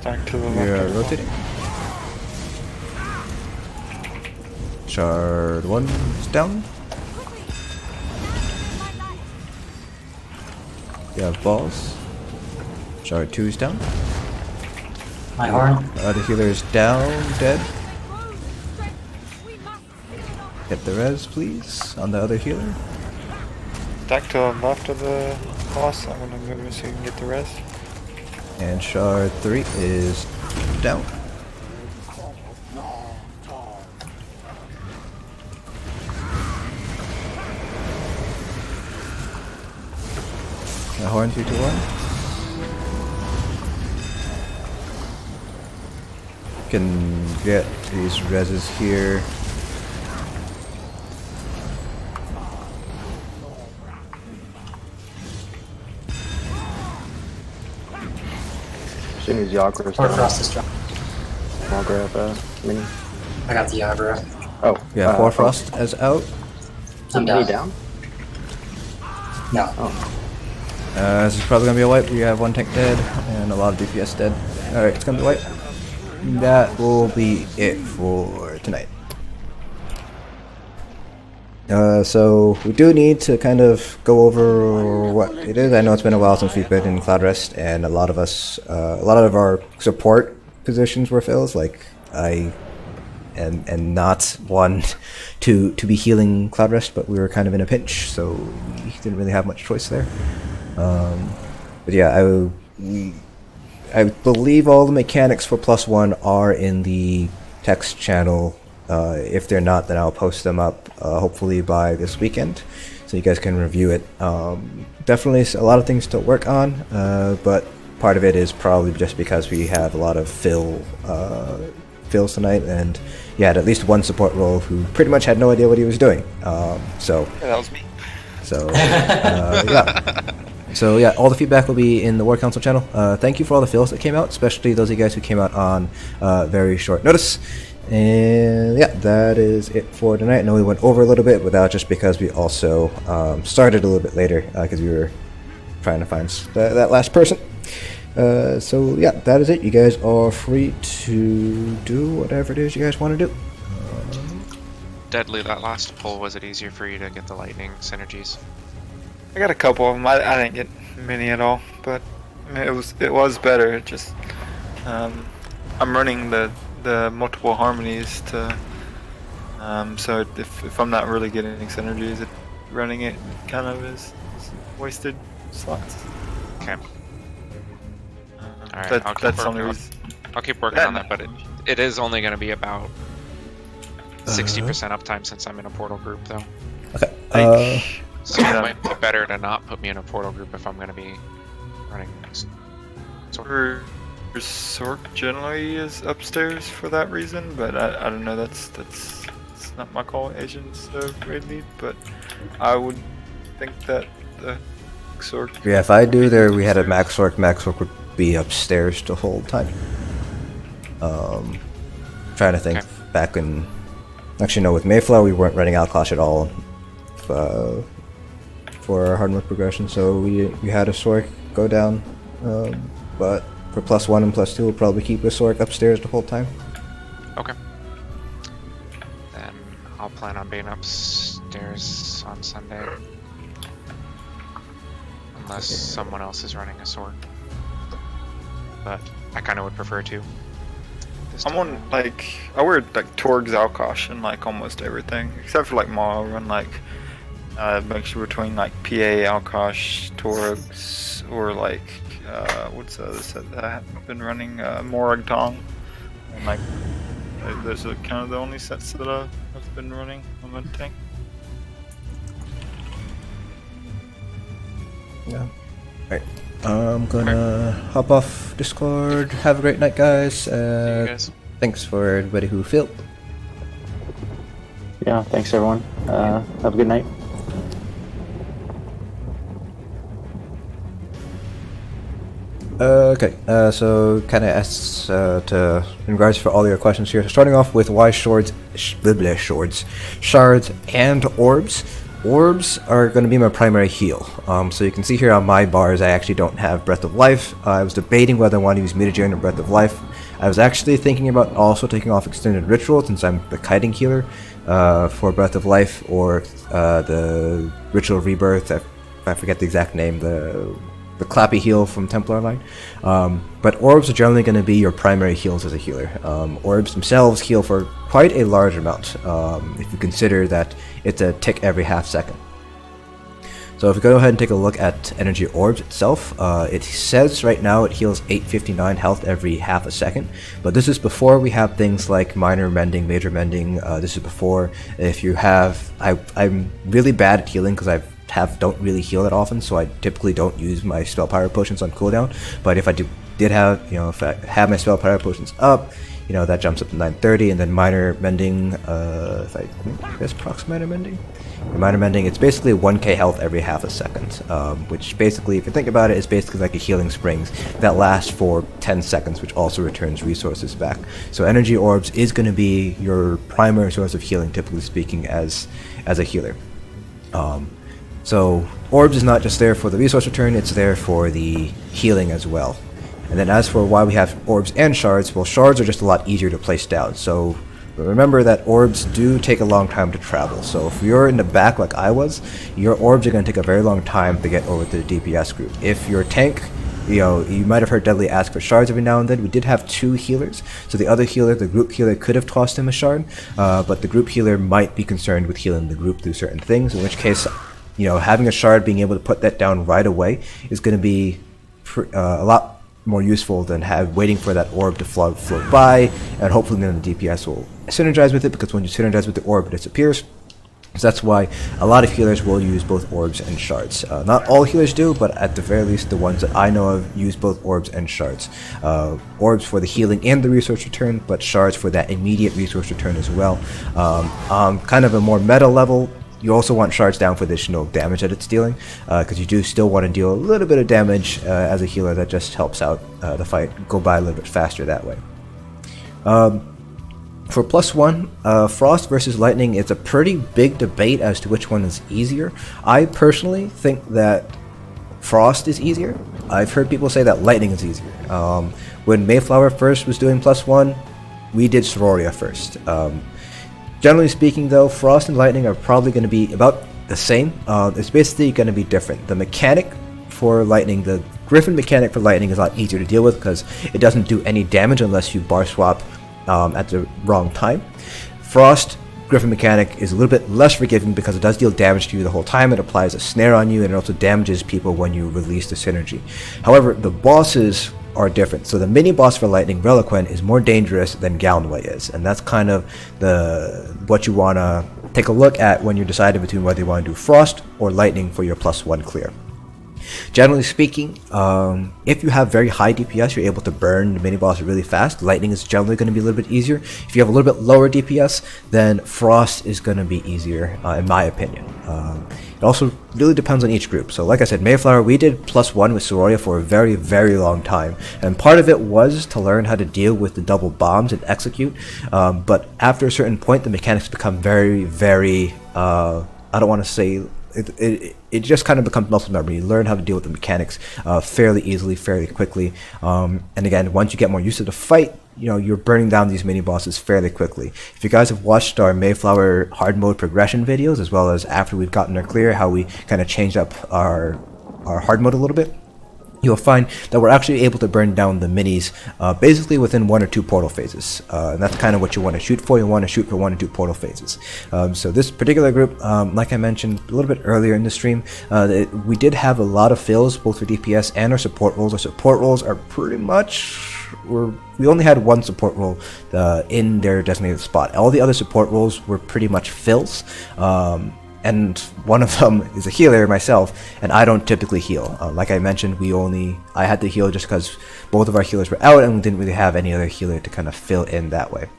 Stack to the We left. are of the rotating. Shard 1 is down. We have balls. Shard 2 is down. My horn. Other healer is down, dead. Hit the res, please, on the other healer. Stack to the left of the boss. I'm gonna move it so you can get the res. And shard 3 is down. My horn, 3, 2, 1. Can get these reses here. As soon as Yagra's Hoarfrost is dropped. I'll grab mini. I got the Yagra. Oh. Yeah, Hoarfrost is out. I'm Mini down. down? No. Oh. This is probably gonna be a wipe. We have one tank dead and a lot of DPS dead. Alright, it's gonna be a wipe. That will be it for tonight. So we do need to kind of go over what it is. I know it's been a while since we've been in Cloud Rest, and a lot of us, a lot of our support positions were filled. Like I am not one to be healing Cloud Rest, but we were kind of in a pinch, so we didn't really have much choice there. But yeah, I believe all the mechanics for +1 are in the text channel. If they're not, then I'll post them up hopefully by this weekend, so you guys can review it. Definitely a lot of things to work on, but part of it is probably just because we have a lot of fills tonight, and you had at least one support role who pretty much had no idea what he was doing. So Yeah, that was me. So yeah. So yeah, all the feedback will be in the War Council channel. Thank you for all the fills that came out, especially those of you guys who came out on very short notice. And yeah, that is it for tonight. I know we went over a little bit, but that was just because we also started a little bit later because we were trying to find that last person. So yeah, that is it. You guys are free to do whatever it is you guys want to do. Deadly, that last pull, was it easier for you to get the lightning synergies? I got a couple of them. I didn't get many at all, but I mean, it was better. It just I'm running the multiple harmonies to so if I'm not really getting any synergies, running it kind of is wasted slots. Okay. Alright, That's the only reason. I'll keep working on that, but it is only going to be about 60% uptime since I'm in a portal group, though. Okay. So it might be better to not put me in a portal group if I'm going to be running. Sork generally is upstairs for that reason, but I don't know. That's not my call. Agents raid lead, but I would think that the Sork. Yeah, if I do there, we had a Max Sork. Max Sork would be upstairs the whole time. Trying to think back in. Actually, no, with Mayflower we weren't running Outclash at all for our hard mode progression, so we had a Sork go down, but for +1 and +2 we'll probably keep a Sork upstairs the whole time. Okay. Then I'll plan on being upstairs on Sunday. Unless someone else is running a Sork. But I kind of would prefer to. I'm on I wear Torg's Alkosh in almost everything except for Maw. I run mixture between PA Alkosh, Torgs, or what's the other set that I've been running, Morag Tong, and those are kind of the only sets that I've been running on my tank. Yeah. Right. I'm gonna hop off Discord. Have a great night, guys. See you guys. Thanks for everybody who filled. Yeah, thanks everyone. Have a good night. Okay, so kind of asks in regards for all your questions here. So starting off with why shards and orbs. Orbs are going to be my primary heal. So you can see here on my bars I actually don't have Breath of Life. I was debating whether I want to use Mutagen or Breath of Life. I was actually thinking about also taking off Extended Ritual since I'm the kiting healer for Breath of Life, or the Ritual Rebirth. I forget the exact name. The clappy heal from Templar line. But orbs are generally going to be your primary heals as a healer. Orbs themselves heal for quite a large amount, if you consider that it's a tick every half second. So if we go ahead and take a look at Energy Orbs itself, it says right now it heals 859 health every half a second, but this is before we have things like minor mending, major mending. This is before if you have... I'm really bad at healing because don't really heal that often, so I typically don't use my spell power potions on cooldown. But if I did have, if I have my spell power potions up, that jumps up to 930, and then minor mending. If I guess prox minor mending. Minor mending, it's basically 1k health every half a second, which basically, if you think about it, is basically like a healing springs that lasts for 10 seconds, which also returns resources back. So energy orbs is going to be your primary source of healing, typically speaking, as a healer. So orbs is not just there for the resource return, it's there for the healing as well. And then as for why we have orbs and shards, well, shards are just a lot easier to place down. So remember that orbs do take a long time to travel. So if you're in the back like I was, your orbs are going to take a very long time to get over to the DPS group. If your tank, you might have heard Deadly ask for shards every now and then. We did have 2 healers. So the other healer, the group healer, could have tossed him a shard, but the group healer might be concerned with healing the group through certain things, in which case, having a shard, being able to put that down right away is going to be a lot more useful than waiting for that orb to float by, and hopefully then the DPS will synergize with it, because when you synergize with the orb, it disappears. So that's why a lot of healers will use both orbs and shards. Not all healers do, but at the very least the ones that I know of use both orbs and shards. Orbs for the healing and the resource return, but shards for that immediate resource return as well. On kind of a more meta level, you also want shards down for additional damage that it's dealing, because you do still want to deal a little bit of damage as a healer. That just helps out the fight go by a little bit faster that way. For +1, Frost versus Lightning, it's a pretty big debate as to which one is easier. I personally think that Frost is easier. I've heard people say that Lightning is easier. When Mayflower first was doing +1, we did Sororia first. Generally speaking, though, Frost and Lightning are probably going to be about the same. It's basically going to be different. The mechanic for Lightning, the Griffin mechanic for Lightning is a lot easier to deal with because it doesn't do any damage unless you bar swap at the wrong time. Frost Griffin mechanic is a little bit less forgiving because it does deal damage to you the whole time. It applies a snare on you, and it also damages people when you release the synergy. However, the bosses are different. So the mini boss for Lightning, Reliquant, is more dangerous than Galway is, and that's kind of what you want to take a look at when you're deciding between whether you want to do Frost or Lightning for your +1 clear. Generally speaking, if you have very high DPS, you're able to burn the mini boss really fast. Lightning is generally going to be a little bit easier. If you have a little bit lower DPS, then Frost is going to be easier, in my opinion. It also really depends on each group. So like I said, Mayflower, we did +1 with Sororia for a very, very long time. And part of it was to learn how to deal with the double bombs and execute. But after a certain point, the mechanics become very, very, I don't want to say... It just kind of becomes muscle memory. You learn how to deal with the mechanics fairly easily, fairly quickly. And again, once you get more used to the fight, you're burning down these mini bosses fairly quickly. If you guys have watched our Mayflower hard mode progression videos, as well as after we've gotten our clear, how we kind of changed up our hard mode a little bit, you'll find that we're actually able to burn down the minis basically within 1 or 2 portal phases. And that's kind of what you want to shoot for. You want to shoot for 1 or 2 portal phases. So this particular group, like I mentioned a little bit earlier in the stream, we did have a lot of fills both for DPS and our support roles. Our support roles are pretty much... we only had 1 support role in their designated spot. All the other support roles were pretty much fills. And one of them is a healer myself, and I don't typically heal. Like I mentioned, I had to heal just because both of our healers were out, and we didn't really have any other healer to kind of fill in that way.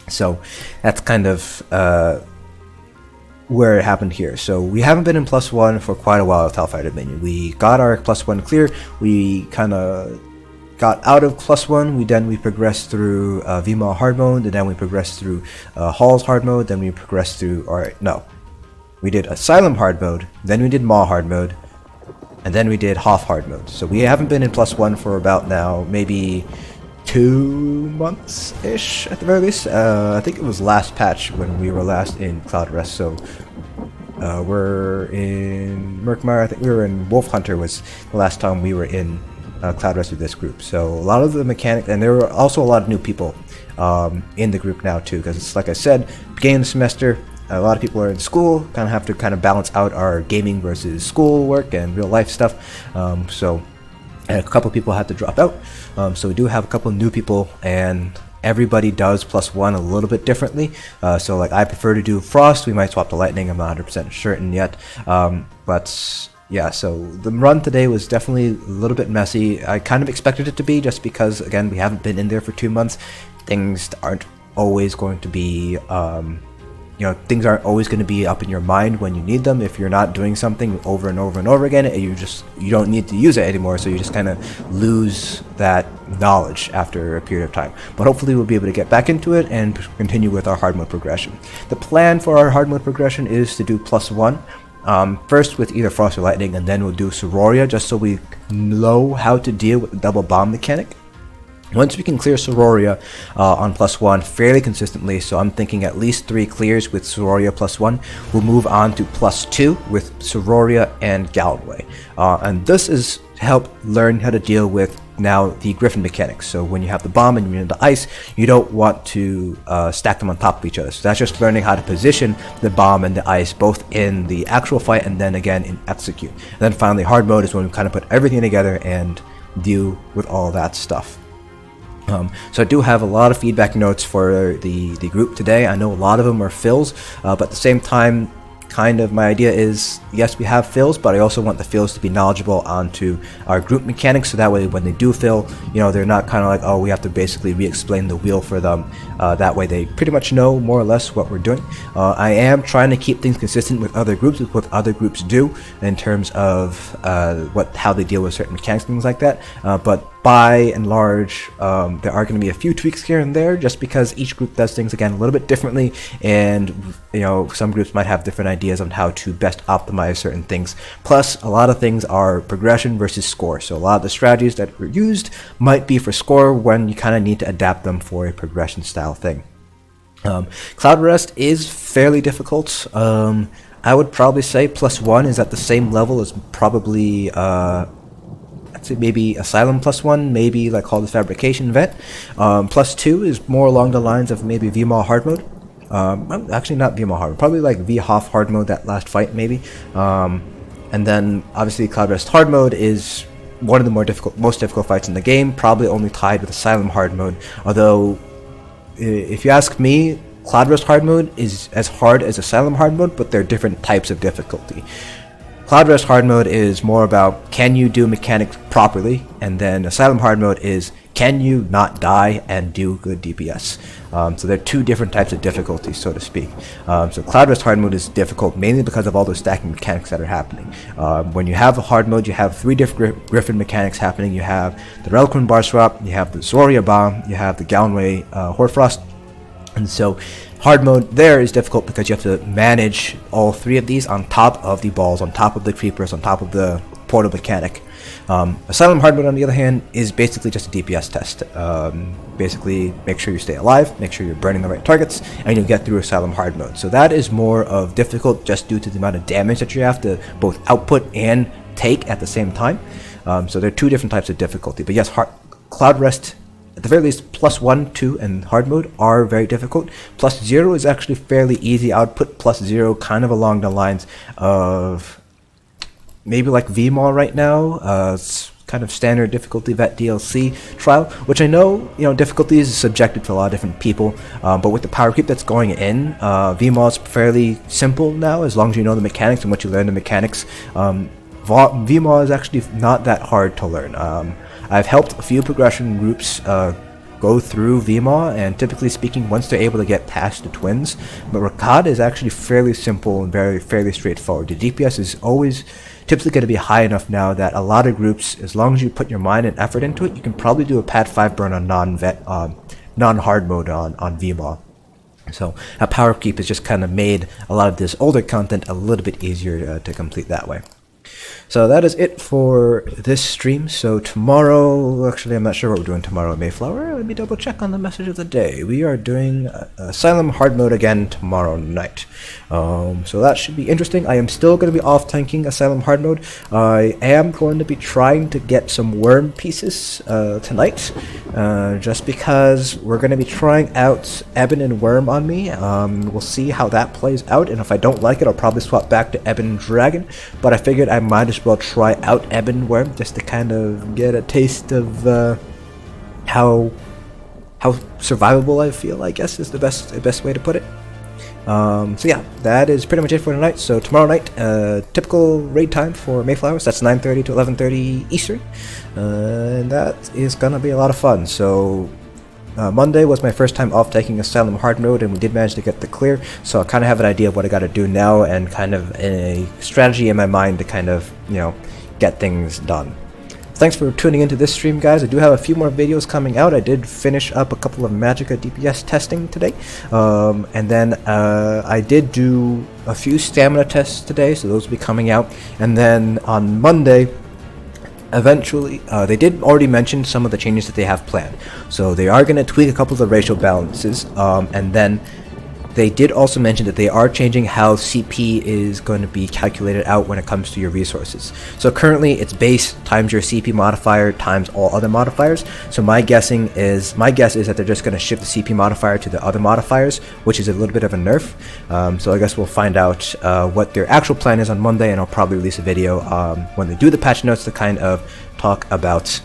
So that's kind of where it happened here. So we haven't been in +1 for quite a while with Hellfire Dominion. We got our +1 clear. We kind of got out of +1, then we progressed through VMA hard mode, and then we progressed through Hall's hard mode, then we progressed through, we did Asylum hard mode, then we did Maw hard mode, and then we did Hoff hard mode. So we haven't been in +1 for about now, maybe 2 months-ish at the very least. I think it was last patch when we were last in Cloud Rest, so we're in Murkmire. I think we were in Wolf Hunter was the last time we were in Cloud Rest with this group. So a lot of the mechanics, and there were also a lot of new people in the group now too, because it's like I said, beginning of the semester, a lot of people are in school, kind of have to balance out our gaming versus school work and real life stuff. So a couple people had to drop out. So we do have a couple new people, and everybody does +1 a little bit differently. So like I prefer to do Frost. We might swap to Lightning. I'm not 100% certain yet. But yeah, so the run today was definitely a little bit messy. I kind of expected it to be, just because, again, we haven't been in there for 2 months. Things aren't always going to be, things aren't always going to be up in your mind when you need them. If you're not doing something over and over and over again, you don't need to use it anymore, so you just kind of lose that knowledge after a period of time. But hopefully we'll be able to get back into it and continue with our hard mode progression. The plan for our hard mode progression is to do +1. First with either Frost or Lightning, and then we'll do Sororia, just so we know how to deal with the double bomb mechanic. Once we can clear Sororia on +1 fairly consistently, so I'm thinking at least 3 clears with Sororia +1, we'll move on to +2 with Sororia and Galway. And this is to help learn how to deal with now the Griffin mechanics. So when you have the bomb and you're in the ice, you don't want to stack them on top of each other. So that's just learning how to position the bomb and the ice both in the actual fight and then again in execute. And then finally hard mode is when we kind of put everything together and deal with all that stuff. So I do have a lot of feedback notes for the group today. I know a lot of them are fills, but at the same time, kind of my idea is, yes, we have fills, but I also want the fills to be knowledgeable onto our group mechanics, so that way when they do fill, they're not kind of like, oh, we have to basically re-explain the wheel for them. That way they pretty much know more or less what we're doing. I am trying to keep things consistent with other groups, with what other groups do in terms of how they deal with certain mechanics, things like that. But by and large, there are going to be a few tweaks here and there, just because each group does things again a little bit differently, and some groups might have different ideas on how to best optimize certain things. Plus, a lot of things are progression versus score, so a lot of the strategies that were used might be for score when you kind of need to adapt them for a progression style thing. Cloud Rest is fairly difficult. I would probably say +1 is at the same level as probably I'd say maybe Asylum +1, maybe like Hall of Fabrication Vet. +2 is more along the lines of maybe VMAW hard mode. Actually not VMAW hard mode, probably like VHOF hard mode, that last fight maybe. And then obviously Cloud Rest hard mode is one of the most difficult fights in the game, probably only tied with Asylum hard mode. Although, if you ask me, Cloud Rest hard mode is as hard as Asylum hard mode, but they're different types of difficulty. Cloud Rest hard mode is more about can you do mechanics properly, and then Asylum hard mode is can you not die and do good DPS. So they're two different types of difficulty, so to speak. So Cloud Rest hard mode is difficult mainly because of all those stacking mechanics that are happening. When you have a hard mode, you have 3 different Griffin mechanics happening. You have the Relquin Bar Swap, you have the Zoria Bomb, you have the Galnway Hoarfrost. And so hard mode there is difficult because you have to manage all 3 of these on top of the balls, on top of the creepers, on top of the portal mechanic. Asylum hard mode, on the other hand, is basically just a DPS test. Basically, make sure you stay alive, make sure you're burning the right targets, and you'll get through Asylum hard mode. So that is more of difficult just due to the amount of damage that you have to both output and take at the same time. So there are 2 different types of difficulty. But yes, Cloud Rest, at the very least, +1, 2, and hard mode are very difficult. +0 is actually fairly easy. I would put +0 kind of along the lines of maybe like VMAW right now. It's kind of standard difficulty vet DLC trial, which I know, difficulty is subjective to a lot of different people. But with the power creep that's going in, VMAW is fairly simple now, as long as you know the mechanics and what you learn the mechanics. VMAW is actually not that hard to learn. I've helped a few progression groups go through VMAW, and typically speaking, once they're able to get past the twins, but Rakad is actually fairly simple and fairly straightforward. The DPS is always typically going to be high enough now that a lot of groups, as long as you put your mind and effort into it, you can probably do a Pad 5 burn on non-hard mode on VMAW. So a power creep has just kind of made a lot of this older content a little bit easier to complete that way. So that is it for this stream. So tomorrow, actually I'm not sure what we're doing tomorrow at Mayflower. Let me double check on the message of the day. We are doing Asylum hard mode again tomorrow night. So that should be interesting. I am still going to be off tanking Asylum hard mode. I am going to be trying to get some worm pieces tonight, just because we're going to be trying out Ebon and Worm on me. We'll see how that plays out, and if I don't like it, I'll probably swap back to Ebon and Dragon, but I figured I might as well try out Ebon and Worm just to kind of get a taste of how survivable I feel, I guess is the best way to put it. So yeah, that is pretty much it for tonight. So tomorrow night, typical raid time for Mayflowers, that's 9:30 to 11:30 Eastern, and that is gonna be a lot of fun. So Monday was my first time off taking Asylum hard mode, and we did manage to get the clear, so I kind of have an idea of what I got to do now, and kind of a strategy in my mind to kind of, get things done. Thanks for tuning into this stream, guys. I do have a few more videos coming out. I did finish up a couple of Magicka DPS testing today, and then I did do a few stamina tests today, so those will be coming out. And then on Monday, eventually, they did already mention some of the changes that they have planned. So they are going to tweak a couple of the racial balances, and then they did also mention that they are changing how CP is going to be calculated out when it comes to your resources. So currently it's base times your CP modifier times all other modifiers. So my guess is that they're just going to shift the CP modifier to the other modifiers, which is a little bit of a nerf. So I guess we'll find out what their actual plan is on Monday, and I'll probably release a video when they do the patch notes to kind of talk about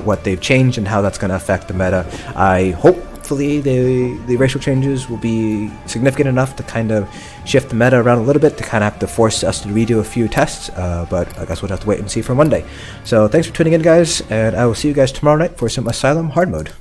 what they've changed and how that's going to affect the meta. Hopefully the racial changes will be significant enough to kind of shift the meta around a little bit, to kind of have to force us to redo a few tests, but I guess we'll have to wait and see for Monday. So thanks for tuning in, guys, and I will see you guys tomorrow night for some Asylum hard mode.